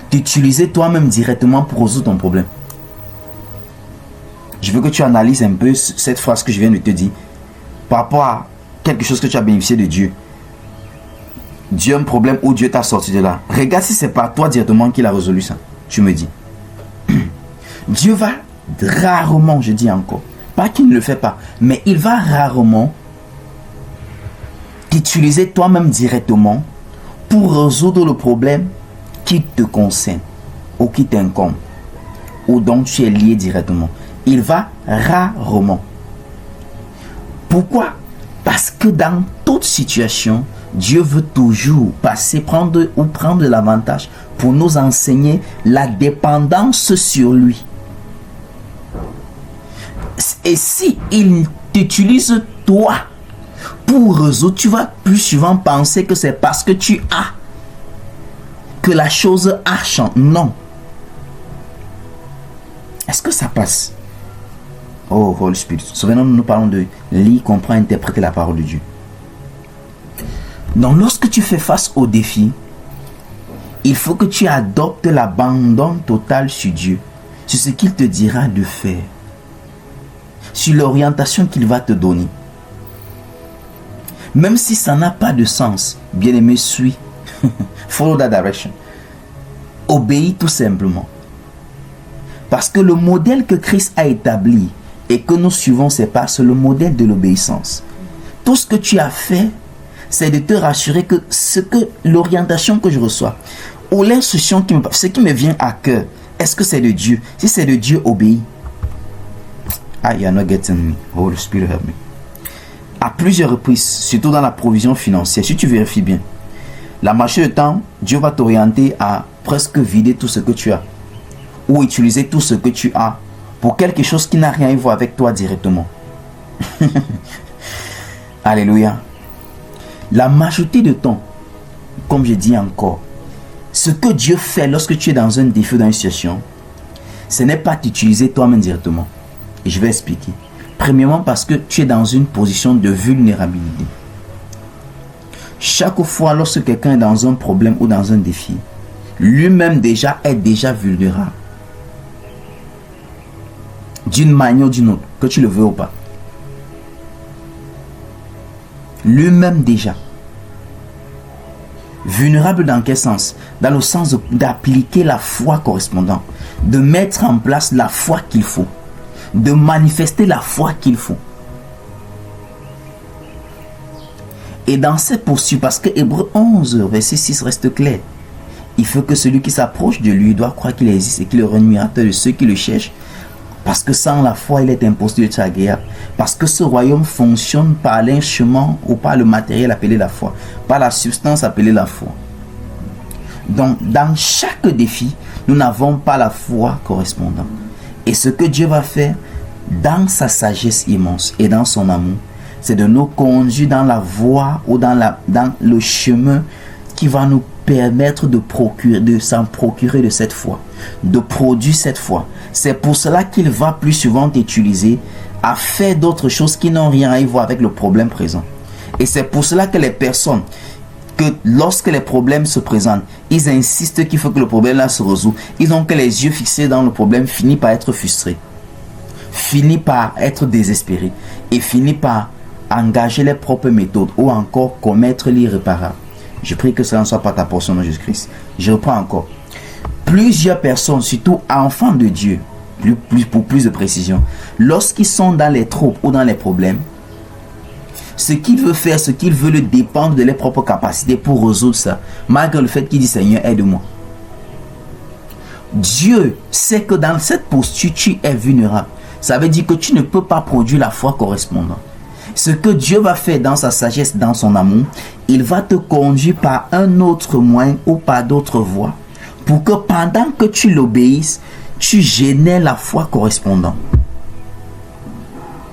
t'utiliser toi-même directement pour résoudre ton problème. Je veux que tu analyses un peu cette phrase que je viens de te dire par rapport à quelque chose que tu as bénéficié de Dieu. Dieu a un problème où Dieu t'a sorti de là. Regarde si c'est pas toi directement qu'il a résolu ça. Tu me dis. Dieu va rarement, je dis encore, pas qu'il ne le fait pas, mais il va rarement t'utiliser toi-même directement pour résoudre le problème qui te concerne ou qui t'incombe ou dont tu es lié directement. Il va rarement. Pourquoi? Parce que dans toute situation, Dieu veut toujours prendre l'avantage pour nous enseigner la dépendance sur lui. Et si il t'utilise toi pour résoudre, tu vas plus souvent penser que c'est parce que tu as que la chose a changé. Non. Est-ce que ça passe? Oh, Holy Spirit. Souvenons-nous, nous parlons de lire, comprendre, interpréter la parole de Dieu. Donc, lorsque tu fais face au défi, il faut que tu adoptes l'abandon total sur Dieu, sur ce qu'il te dira de faire, sur l'orientation qu'il va te donner. Même si ça n'a pas de sens, bien-aimé, suis. Follow that direction. Obéis tout simplement. Parce que le modèle que Christ a établi et que nous suivons, c'est le modèle de l'obéissance. Tout ce que tu as fait, c'est de te rassurer que l'orientation que je reçois, ou l'instruction ce qui me vient à cœur, est-ce que c'est de Dieu? Si c'est de Dieu, obéis. Ah, you're not getting me. Holy Spirit help me. À plusieurs reprises, surtout dans la provision financière, si tu vérifies bien, la majorité du temps, Dieu va t'orienter à presque vider tout ce que tu as, ou utiliser tout ce que tu as pour quelque chose qui n'a rien à voir avec toi directement. Alléluia. La majorité du temps, comme je dis encore, ce que Dieu fait lorsque tu es dans un défi, dans une situation, ce n'est pas t'utiliser toi-même directement. Et je vais expliquer. Premièrement, parce que tu es dans une position de vulnérabilité. Chaque fois lorsque quelqu'un est dans un problème ou dans un défi, lui-même est déjà vulnérable. D'une manière ou d'une autre, que tu le veux ou pas. Lui-même déjà. Vulnérable dans quel sens? Dans le sens d'appliquer la foi correspondante, de mettre en place la foi qu'il faut, de manifester la foi qu'il faut. Et dans cette posture, parce que Hébreux 11, verset 6 reste clair, il faut que celui qui s'approche de lui doit croire qu'il existe et qu'il est le rémunérateur de ceux qui le cherchent. Parce que sans la foi, il est impossible d'être agréable. Parce que ce royaume fonctionne par l'instrument ou par le matériel appelé la foi, par la substance appelée la foi. Donc, dans chaque défi, nous n'avons pas la foi correspondante. Et ce que Dieu va faire, dans sa sagesse immense et dans son amour, c'est de nous conduire dans la voie ou dans le chemin qui va nous permettre de s'en procurer de cette foi, de produire cette foi. C'est pour cela qu'il va plus souvent t'utiliser à faire d'autres choses qui n'ont rien à voir avec le problème présent. Et c'est pour cela que les personnes, que lorsque les problèmes se présentent, ils insistent qu'il faut que le problème là se résout. Ils ont que les yeux fixés dans le problème, finissent par être frustrés, finissent par être désespérés et finissent par engager les propres méthodes ou encore commettre l'irréparable. Je prie que cela ne soit pas ta portion dans Jésus-Christ. Je reprends encore. Plusieurs personnes, surtout enfants de Dieu, pour plus de précision, lorsqu'ils sont dans les troubles ou dans les problèmes, ce qu'ils veulent faire, ce qu'ils veulent dépendre de leurs propres capacités pour résoudre ça, malgré le fait qu'ils disent Seigneur, aide-moi. Dieu sait que dans cette posture, tu es vulnérable. Ça veut dire que tu ne peux pas produire la foi correspondante. Ce que Dieu va faire dans sa sagesse, dans son amour, il va te conduire par un autre moyen ou par d'autres voies pour que pendant que tu l'obéisses, tu génères la foi correspondante.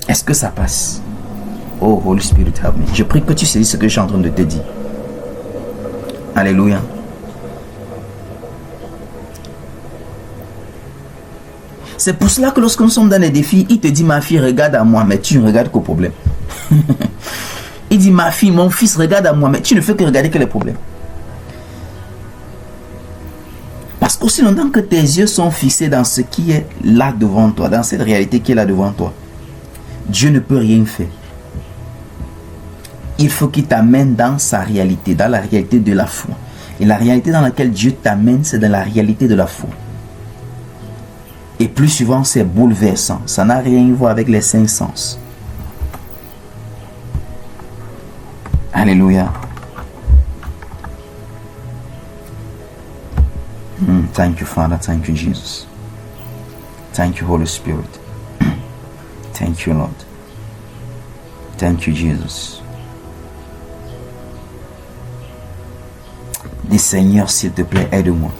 Est-ce que ça passe? Oh, Holy Spirit, help me. Je prie que tu saisisses ce que je suis en train de te dire. Alléluia. C'est pour cela que lorsque nous sommes dans les défis, il te dit, ma fille, regarde à moi, mais tu ne regardes qu'au problème. Il dit, ma fille, mon fils, regarde à moi, mais tu ne fais que regarder que les problèmes. Parce qu'aussi longtemps que tes yeux sont fixés dans ce qui est là devant toi, dans cette réalité qui est là devant toi, Dieu ne peut rien faire. Il faut qu'il t'amène dans sa réalité, dans la réalité de la foi. Et la réalité dans laquelle Dieu t'amène, c'est dans la réalité de la foi. Et plus souvent, c'est bouleversant. Ça n'a rien à voir avec les cinq sens. Alléluia. Thank you, Father. Thank you, Jesus. Thank you, Holy Spirit. Thank you, Lord. Thank you, Jesus. Dis Seigneur, s'il te plaît, aide-moi.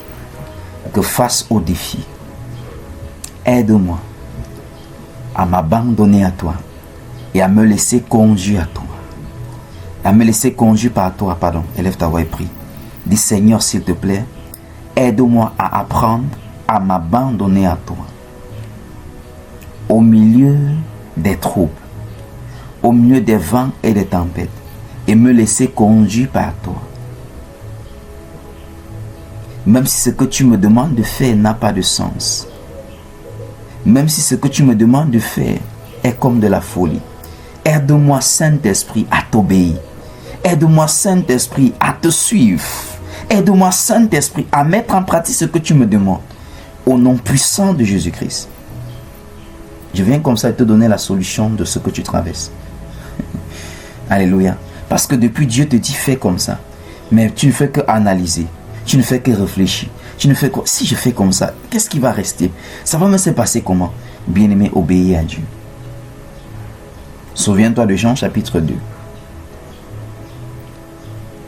Que face au défi, aide-moi à m'abandonner à toi et à me laisser conduire à toi. À me laisser conduire par toi, pardon. Élève ta voix et prie. Dis Seigneur, s'il te plaît, aide-moi à apprendre à m'abandonner à toi. Au milieu des troubles, au milieu des vents et des tempêtes, et me laisser conduire par toi. Même si ce que tu me demandes de faire n'a pas de sens. Même si ce que tu me demandes de faire est comme de la folie. Aide-moi, Saint-Esprit, à t'obéir. Aide-moi, Saint-Esprit, à te suivre. Aide-moi, Saint-Esprit, à mettre en pratique ce que tu me demandes. Au nom puissant de Jésus-Christ. Je viens comme ça te donner la solution de ce que tu traverses. Alléluia. Parce que depuis, Dieu te dit fais comme ça. Mais tu ne fais que analyser. Tu ne fais que réfléchir. Tu ne fais que... Si je fais comme ça, qu'est-ce qui va rester? Ça va me se passer comment? Bien-aimé, obéis à Dieu. Souviens-toi de Jean chapitre 2.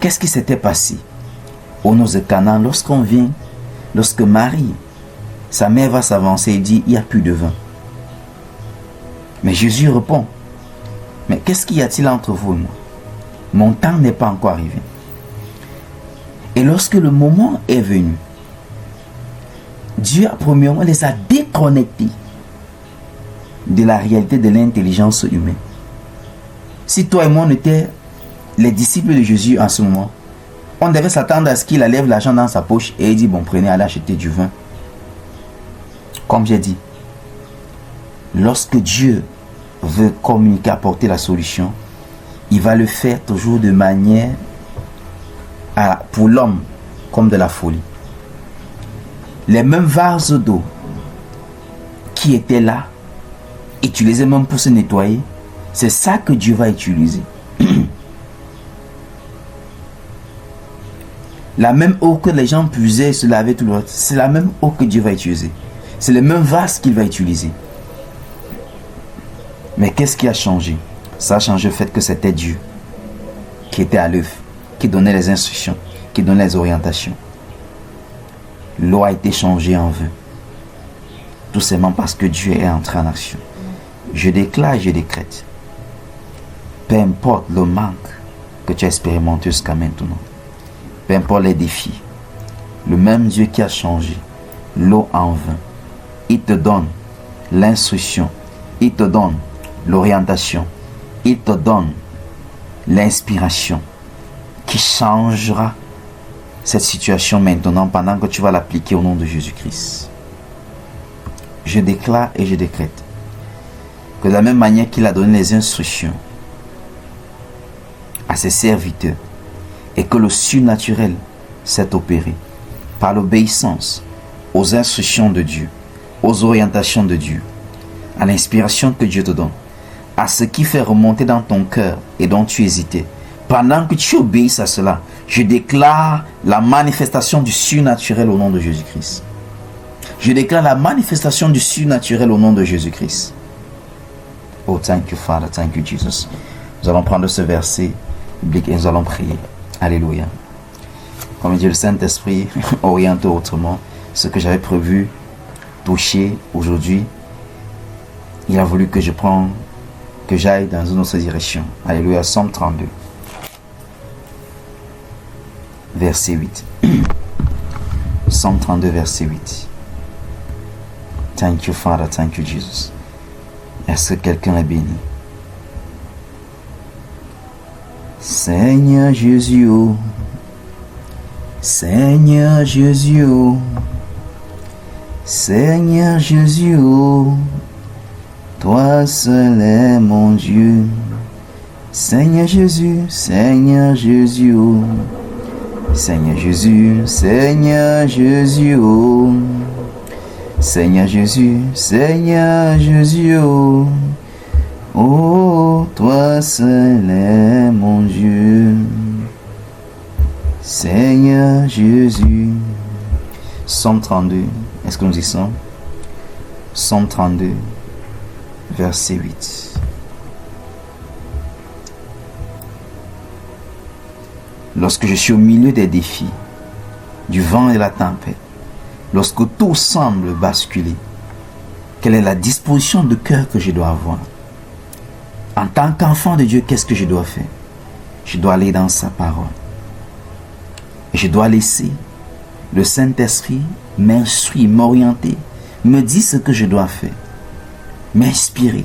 Qu'est-ce qui s'était passé aux noces de Cana lorsque Marie, sa mère va s'avancer et dit, il n'y a plus de vin. Mais Jésus répond, mais qu'est-ce qu'il y a-t-il entre vous et moi? Mon temps n'est pas encore arrivé. Et lorsque le moment est venu, Dieu, premièrement, les a déconnectés de la réalité de l'intelligence humaine. Si toi et moi on était les disciples de Jésus en ce moment, on devait s'attendre à ce qu'il lève l'argent dans sa poche et il dit, bon, prenez, allez acheter du vin. Comme j'ai dit, lorsque Dieu veut communiquer, apporter la solution, il va le faire toujours de manière pour l'homme comme de la folie. Les mêmes vases d'eau qui étaient là, utilisés même pour se nettoyer, c'est ça que Dieu va utiliser. La même eau que les gens puisaient et se lavaient tout le reste, c'est la même eau que Dieu va utiliser. C'est le même vase qu'il va utiliser. Mais qu'est-ce qui a changé? Ça a changé le fait que c'était Dieu qui était à l'œuvre, qui donnait les instructions, qui donnait les orientations. L'eau a été changée en vin. Tout simplement parce que Dieu est entré en action. Je déclare et je décrète. Peu importe le manque que tu as expérimenté jusqu'à maintenant, peu importe les défis, le même Dieu qui a changé l'eau en vin, il te donne l'instruction, il te donne l'orientation, il te donne l'inspiration qui changera cette situation maintenant pendant que tu vas l'appliquer au nom de Jésus-Christ. Je déclare et je décrète que de la même manière qu'il a donné les instructions à ses serviteurs et que le surnaturel s'est opéré par l'obéissance aux instructions de Dieu, aux orientations de Dieu, à l'inspiration que Dieu te donne, à ce qui fait remonter dans ton cœur et dont tu hésitais. Pendant que tu obéisses à cela, je déclare la manifestation du surnaturel au nom de Jésus-Christ. Je déclare la manifestation du surnaturel au nom de Jésus-Christ. Oh, thank you, Father. Thank you, Jesus. Nous allons prendre ce verset biblique et nous allons prier. Alléluia. Comme dit le Saint-Esprit, oriente autrement ce que j'avais prévu toucher aujourd'hui. Il a voulu que j'aille dans une autre direction. Alléluia. Psaume 32. Verset 8. Psaume 32, verset 8. Thank you, Father. Thank you, Jesus. Est-ce que quelqu'un est béni? Seigneur Jésus, oh. Seigneur Jésus, oh. Seigneur Jésus, oh. Toi seul est mon Dieu. Seigneur Jésus, Seigneur Jésus, oh. Seigneur Jésus, Seigneur Jésus, oh. Seigneur Jésus, Seigneur Jésus, oh. Oh, toi seul est mon Dieu. Seigneur Jésus. Psaume 32. Est-ce que nous y sommes? Psaume 32, verset 8. Lorsque je suis au milieu des défis, du vent et de la tempête, lorsque tout semble basculer, quelle est la disposition de cœur que je dois avoir? En tant qu'enfant de Dieu, qu'est-ce que je dois faire? Je dois aller dans sa parole. Je dois laisser le Saint-Esprit m'instruire, m'orienter, me dire ce que je dois faire, m'inspirer.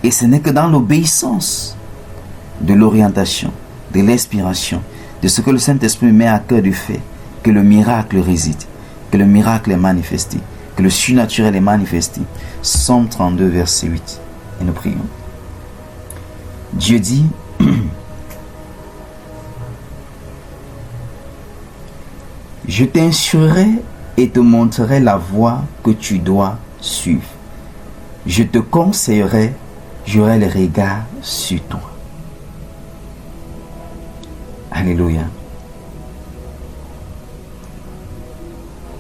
Et ce n'est que dans l'obéissance de l'orientation, de l'inspiration, de ce que le Saint-Esprit met à cœur de faire, que le miracle réside, que le miracle est manifesté, que le surnaturel est manifesté. Psaume 32, verset 8. Et nous prions. Dieu dit, je t'instruirai et te montrerai la voie que tu dois suivre. Je te conseillerai, j'aurai le regard sur toi. Alléluia.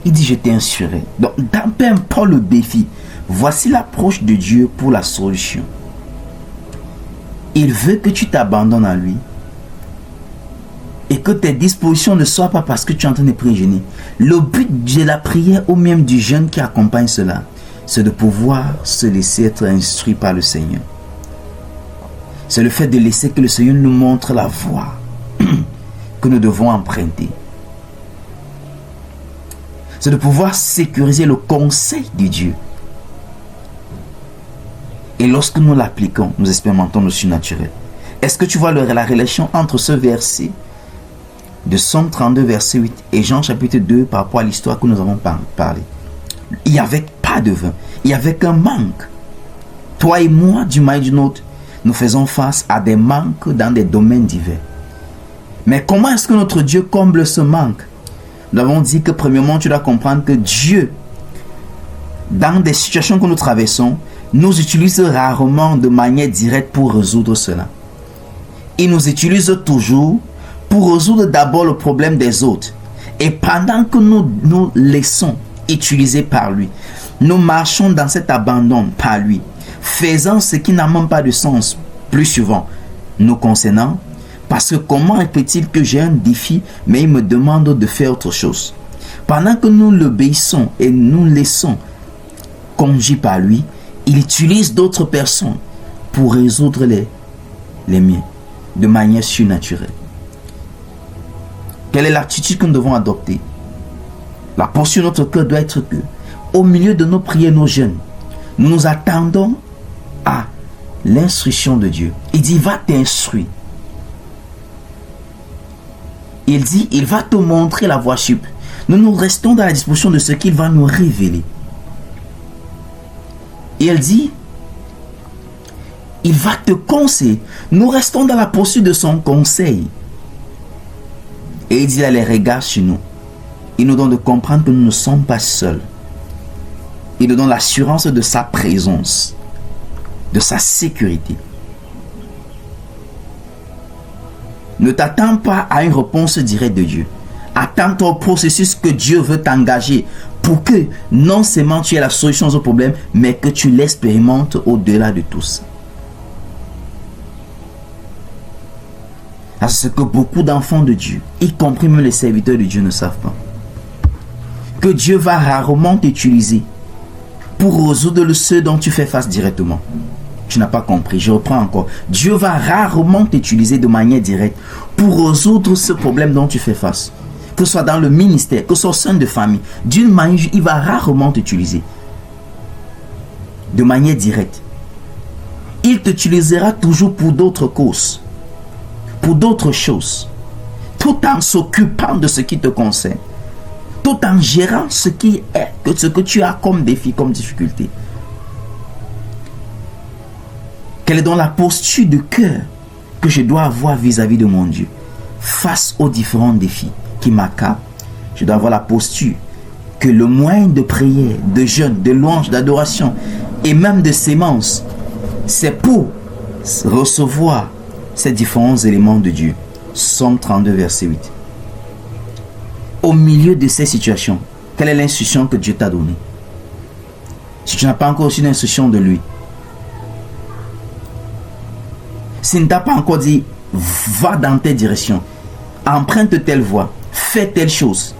Il dit, je t'instruirai. Donc, peu importe le défi, voici l'approche de Dieu pour la solution. Il veut que tu t'abandonnes à lui et que tes dispositions ne soient pas parce que tu es en train de prier. Le but de la prière ou même du jeûne qui accompagne cela, c'est de pouvoir se laisser être instruit par le Seigneur. C'est le fait de laisser que le Seigneur nous montre la voie que nous devons emprunter. C'est de pouvoir sécuriser le conseil de Dieu. Et lorsque nous l'appliquons, nous expérimentons le surnaturel. Est-ce que tu vois la relation entre ce verset de Somme 32, verset 8 et Jean chapitre 2 par rapport à l'histoire que nous avons parlé? Il n'y avait pas de vin. Il y avait qu'un manque. Toi et moi, du mal et d'une autre, nous faisons face à des manques dans des domaines divers. Mais comment est-ce que notre Dieu comble ce manque? Nous avons dit que premièrement, tu dois comprendre que Dieu, dans des situations que nous traversons, nous utilise rarement de manière directe pour résoudre cela. Il nous utilise toujours pour résoudre d'abord le problème des autres. Et pendant que nous nous laissons utiliser par lui, nous marchons dans cet abandon par lui, faisant ce qui n'a même pas de sens plus souvent nous concernant. Parce que comment peut-il que j'ai un défi, mais il me demande de faire autre chose? Pendant que nous l'obéissons et nous laissons conduire par lui, il utilise d'autres personnes pour résoudre les miens de manière surnaturelle. Quelle est l'attitude que nous devons adopter? La posture de notre cœur doit être que, au milieu de nos prières, nos jeûnes, nous nous attendons à l'instruction de Dieu. Il dit, va t'instruire. Il dit, il va te montrer la voie sup. Nous restons dans la disposition de ce qu'il va nous révéler. Et il dit, il va te conseiller. Nous restons dans la posture de son conseil. Et il dit, là, les regards sur nous. Il nous donne de comprendre que nous ne sommes pas seuls. Il nous donne l'assurance de sa présence, de sa sécurité. Ne t'attends pas à une réponse directe de Dieu. Attends-toi au processus que Dieu veut t'engager pour que non seulement tu aies la solution au problème, mais que tu l'expérimentes au-delà de tout ça. C'est ce que beaucoup d'enfants de Dieu, y compris même les serviteurs de Dieu, ne savent pas. Que Dieu va rarement t'utiliser pour résoudre ce dont tu fais face directement. Tu n'as pas compris, je reprends encore. Dieu va rarement t'utiliser de manière directe pour résoudre ce problème dont tu fais face. Que ce soit dans le ministère, que ce soit au sein de famille. D'une manière, il va rarement t'utiliser de manière directe. Il t'utilisera toujours pour d'autres causes, pour d'autres choses, tout en s'occupant de ce qui te concerne, tout en gérant ce que tu as comme défi, comme difficulté. Quelle est donc la posture de cœur que je dois avoir vis-à-vis de mon Dieu face aux différents défis qui m'accablent? Je dois avoir la posture que le moyen de prière, de jeûne, de louange, d'adoration et même de sémence, c'est pour recevoir ces différents éléments de Dieu. Somme 32, verset 8. Au milieu de ces situations, quelle est l'instruction que Dieu t'a donnée? Si tu n'as pas encore reçu l'instruction de lui, s'il ne t'a pas encore dit, va dans telle direction, emprunte telle voie, fais telle chose.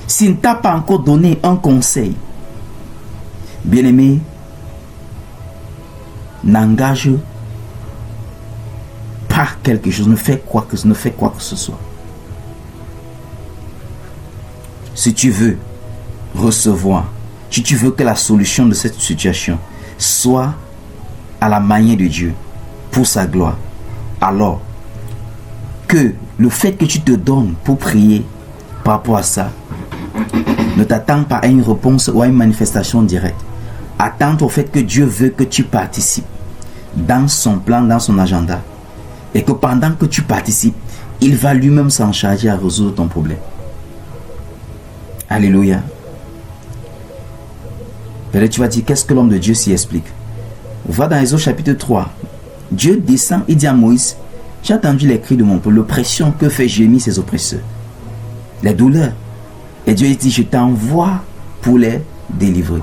S'il ne t'a pas encore donné un conseil, bien-aimé, n'engage pas quelque chose, ne fais quoi que ce soit. Si tu veux recevoir, si tu veux que la solution de cette situation soit à la manière de Dieu, pour sa gloire, alors que le fait que tu te donnes pour prier par rapport à ça, ne t'attends pas à une réponse ou à une manifestation directe. Attends au fait que Dieu veut que tu participes dans son plan, dans son agenda, et que pendant que tu participes, il va lui-même s'en charger à résoudre ton problème. Alléluia. Peut-être tu vas dire, qu'est-ce que l'homme de Dieu s'y explique? Va dans Exode chapitre 3. Dieu descend, il dit à Moïse, J'ai entendu les cris de mon peuple, l'oppression que fait gémir ses oppresseurs, les douleurs. Et Dieu dit, je t'envoie pour les délivrer.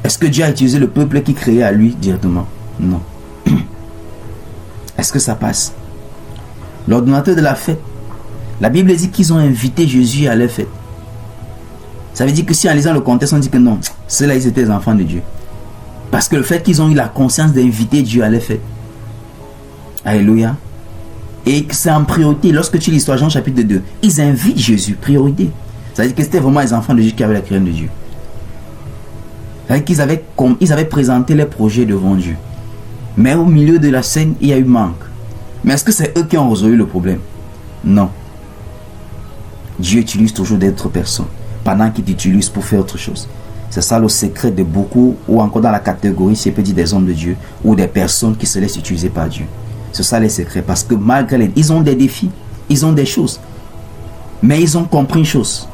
Est-ce que Dieu a utilisé le peuple qui créait à lui directement? Non. Est-ce que ça passe? L'ordonnateur de la fête, la Bible dit qu'ils ont invité Jésus à leur fête. Ça veut dire que si en lisant le contexte, on dit que non, ceux-là, ils étaient les enfants de Dieu. Parce que le fait qu'ils ont eu la conscience d'inviter Dieu à leur fête. Alléluia. Et que c'est en priorité. Lorsque tu lis l'histoire Jean chapitre 2, ils invitent Jésus, priorité. Ça veut dire que c'était vraiment les enfants de Dieu qui avaient la crainte de Dieu. Ça veut dire qu'ils avaient présenté les projets devant Dieu. Mais au milieu de la scène, il y a eu manque. Mais est-ce que c'est eux qui ont résolu le problème? Non. Dieu utilise toujours d'autres personnes pendant qu'il t'utilise pour faire autre chose. C'est ça le secret de beaucoup, ou encore dans la catégorie, si je peux dire, des hommes de Dieu, ou des personnes qui se laissent utiliser par Dieu. C'est ça les secrets. Parce que malgré ils ont des défis, ils ont des choses. Mais ils ont compris une chose,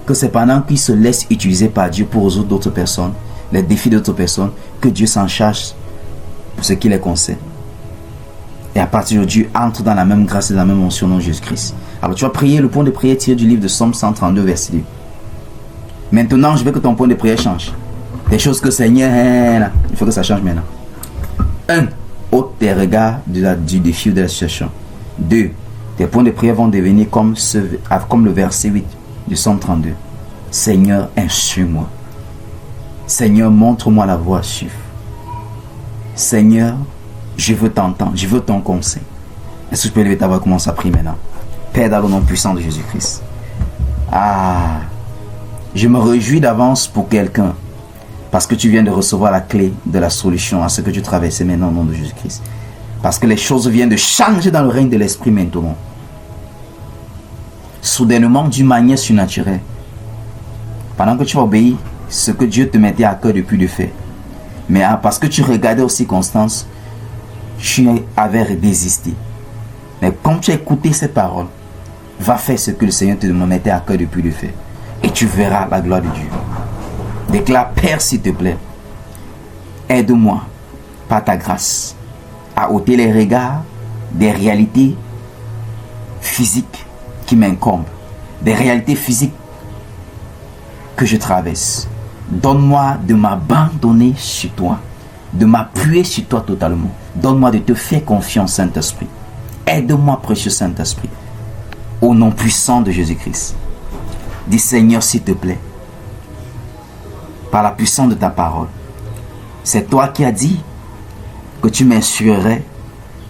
que c'est pendant qu'ils se laissent utiliser par Dieu pour résoudre d'autres personnes, les défis d'autres personnes, que Dieu s'en charge pour ce qui les concerne. Et à partir de Dieu, entre dans la même grâce et la même onction dans Jésus-Christ. Alors tu vas prier, le point de prière tiré du livre de Somme 132, verset 2. Maintenant, je veux que ton point de prière change. Des choses que Seigneur, il faut que ça change maintenant. 1. Ôte tes regards du défi ou de la situation. 2. Tes points de prière vont devenir comme le verset 8 du Somme 32. Seigneur, instruis-moi. Seigneur, montre-moi la voie à suivre. Seigneur, je veux t'entendre, je veux ton conseil. Est-ce que je peux lever ta voix et commencer à prier maintenant? Père, dans le nom puissant de Jésus-Christ. Je me réjouis d'avance pour quelqu'un. Parce que tu viens de recevoir la clé de la solution à ce que tu traversais maintenant au nom de Jésus-Christ. Parce que les choses viennent de changer dans le règne de l'esprit maintenant. Soudainement, d'une manière surnaturelle. Pendant que tu vas obéir, ce que Dieu te mettait à cœur depuis de faire. Mais parce que tu regardais aux circonstances, tu avais désisté. Mais comme tu as écouté cette parole, va faire ce que le Seigneur te mettait à cœur depuis de faire. Et tu verras la gloire de Dieu. Déclare, Père, s'il te plaît, aide-moi par ta grâce à ôter les regards des réalités physiques qui m'incombent, des réalités physiques que je traverse. Donne-moi de m'abandonner sur toi, de m'appuyer sur toi totalement. Donne-moi de te faire confiance, Saint-Esprit. Aide-moi, précieux Saint-Esprit, au nom puissant de Jésus-Christ. Dis, Seigneur, s'il te plaît, par la puissance de ta parole, c'est toi qui as dit que tu m'instruirais,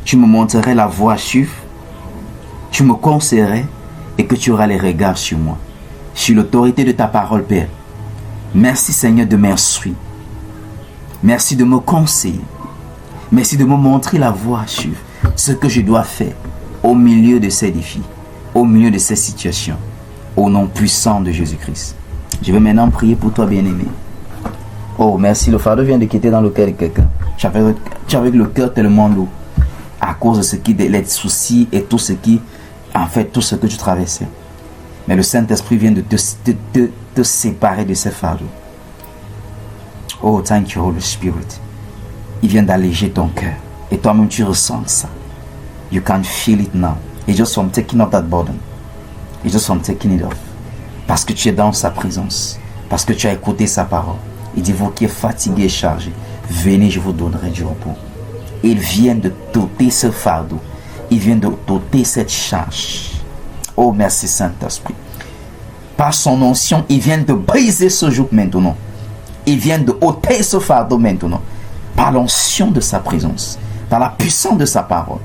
tu me montrerais la voie à suivre, tu me conseillerais et que tu auras les regards sur moi. Sur l'autorité de ta parole, Père, merci Seigneur de m'instruire. Merci de me conseiller. Merci de me montrer la voie à suivre, ce que je dois faire au milieu de ces défis, au milieu de ces situations, au nom puissant de Jésus-Christ. Je vais maintenant prier pour toi, bien-aimé. Oh, merci, le fardeau vient de quitter dans le cœur de quelqu'un. Tu as avec le cœur tellement lourd à cause de ce qui, les soucis et tout ce qui, en fait, tout ce que tu traversais. Mais le Saint-Esprit vient de te séparer de ces fardeaux. Oh, thank you, Holy Spirit. Il vient d'alléger ton cœur. Et toi-même, tu ressens ça. You can feel it now. It's just from taking off that burden. It's just from taking it off. Parce que tu es dans sa présence. Parce que tu as écouté sa parole. Il dit, vous qui êtes fatigués et chargés, venez, je vous donnerai du repos. Il vient de t'ôter ce fardeau. Il vient de t'ôter cette charge. Oh, merci Saint-Esprit. Par son onction, il vient de briser ce joug maintenant. Il vient de ôter ce fardeau maintenant. Par l'onction de sa présence. Par la puissance de sa parole.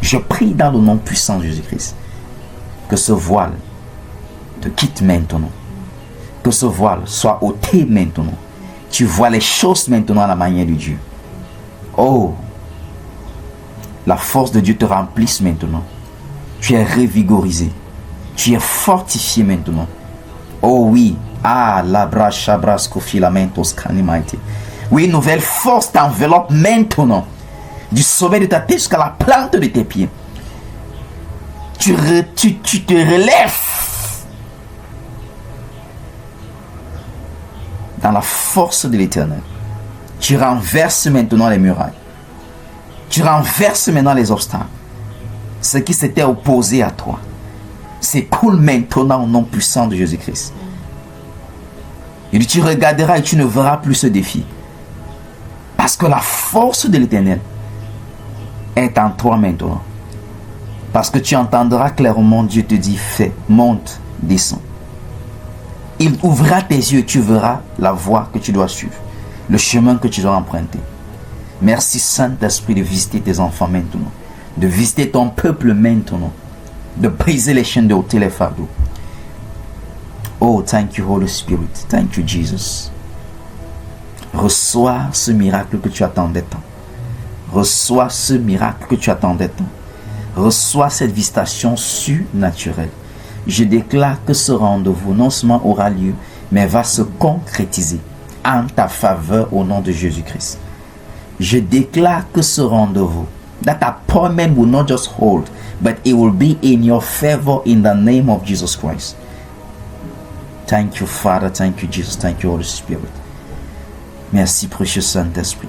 Je prie dans le nom puissant de Jésus-Christ. Que ce voile te quitte maintenant. Que ce voile soit ôté maintenant. Tu vois les choses maintenant à la manière de Dieu. Oh, la force de Dieu te remplisse maintenant. Tu es revigorisé. Tu es fortifié maintenant. Oh oui. Oui, une nouvelle force t'enveloppe maintenant. Du sommet de ta tête jusqu'à la plante de tes pieds. Tu te relèves. Dans la force de l'Éternel. Tu renverses maintenant les murailles. Tu renverses maintenant les obstacles. Ce qui s'était opposé à toi s'écoule maintenant au nom puissant de Jésus-Christ. Il dit, tu regarderas et tu ne verras plus ce défi. Parce que la force de l'Éternel est en toi maintenant. Parce que tu entendras clairement Dieu te dit, fais, monte, descends. Il ouvrira tes yeux et tu verras la voie que tu dois suivre, le chemin que tu dois emprunter. Merci Saint-Esprit de visiter tes enfants maintenant, de visiter ton peuple maintenant, de briser les chaînes, de ôter les fardeaux. Oh, thank you Holy Spirit, thank you Jesus. Reçois ce miracle que tu attendais tant. Reçois ce miracle que tu attendais tant. Reçois cette visitation surnaturelle. Je déclare que ce rendez-vous non seulement aura lieu, mais va se concrétiser en ta faveur au nom de Jésus-Christ. Je déclare que ce rendez-vous, that appointment will not just hold, but it will be in your favor in the name of Jesus Christ. Thank you, Father. Thank you, Jesus. Thank you, Holy Spirit. Merci, précieux Saint-Esprit.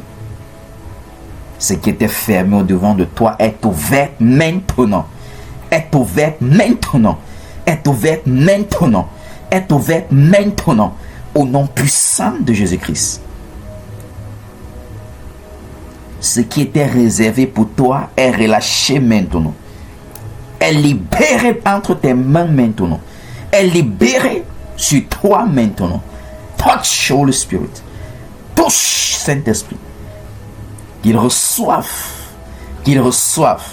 Ce qui était fermé au-devant de toi est ouvert maintenant. Est ouvert maintenant. Est ouvert maintenant. Est ouvert maintenant. Au nom puissant de Jésus-Christ. Ce qui était réservé pour toi est relâché maintenant. Est libéré entre tes mains maintenant. Est libéré sur toi maintenant. Touch, Holy Spirit. Touche, Saint-Esprit. Qu'ils reçoivent, qu'ils reçoivent,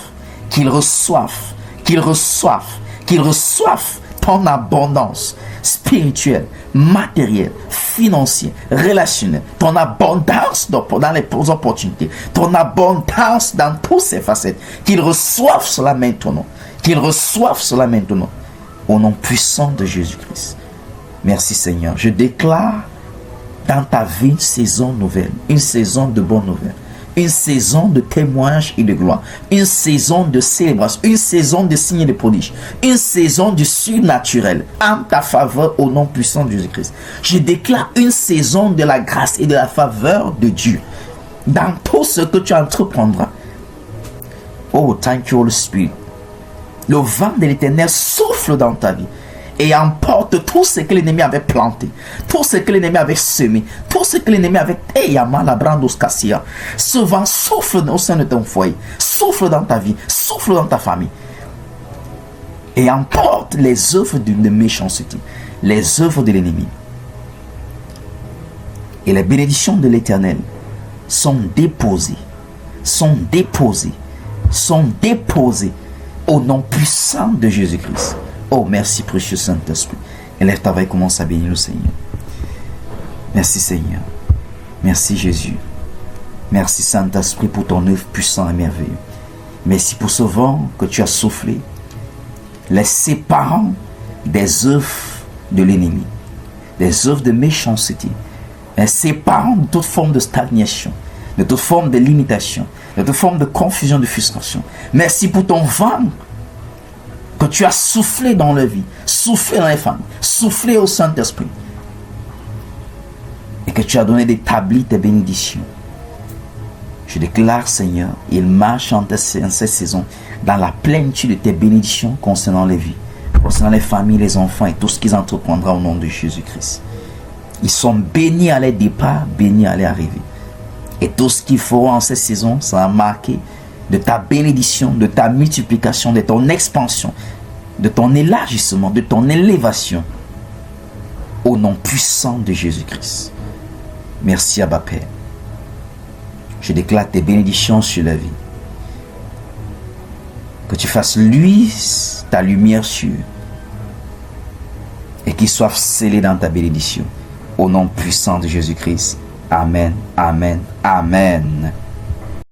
qu'ils reçoivent, qu'ils reçoivent, qu'ils reçoivent ton abondance spirituelle, matérielle, financière, relationnelle, ton abondance dans les opportunités, ton abondance dans toutes ces facettes. Qu'ils reçoivent cela maintenant. Qu'ils reçoivent cela maintenant. Au nom puissant de Jésus-Christ. Merci Seigneur. Je déclare dans ta vie une saison nouvelle, une saison de bonnes nouvelles, une saison de témoignages et de gloire, une saison de célébration, une saison de signes et de prodiges, une saison du surnaturel en ta faveur au nom puissant de Jésus-Christ. Je déclare une saison de la grâce et de la faveur de Dieu dans tout ce que tu entreprendras. Oh, thank you, Holy Spirit. Le vent de l'Éternel souffle dans ta vie et emporte tout ce que l'ennemi avait planté, tout ce que l'ennemi avait semé, tout ce que l'ennemi avait ce vent souffle au sein de ton foyer, souffle dans ta vie, souffle dans ta famille et emporte les œuvres de méchanceté, les œuvres de l'ennemi. Et les bénédictions de l'Éternel sont déposées au nom puissant de Jésus-Christ. Oh, merci précieux Saint-Esprit. Élève ta voix et commence à bénir le Seigneur. Merci Seigneur. Merci Jésus. Merci Saint-Esprit pour ton œuvre puissante et merveilleuse. Merci pour ce vent que tu as soufflé, les séparant des œuvres de l'ennemi, des œuvres de méchanceté, les séparant de toute forme de stagnation, de toute forme de limitation, de toute forme de confusion, de frustration. Merci pour ton vent que tu as soufflé dans la vie, soufflé dans les familles, soufflé au Saint-Esprit. Et que tu as donné d'établir tes bénédictions. Je déclare, Seigneur, il marche en cette saison dans la plénitude de tes bénédictions concernant les vies, concernant les familles, les enfants et tout ce qu'ils entreprendront au nom de Jésus-Christ. Ils sont bénis à leur départ, bénis à leur arrivée. Et tout ce qu'ils feront en cette saison sera marqué de ta bénédiction, de ta multiplication, de ton expansion, de ton élargissement, de ton élévation. Au nom puissant de Jésus-Christ. Merci Abba Père. Je déclare tes bénédictions sur la vie. Que tu fasses luire ta lumière sur eux. Et qu'ils soient scellés dans ta bénédiction. Au nom puissant de Jésus-Christ. Amen, amen, amen.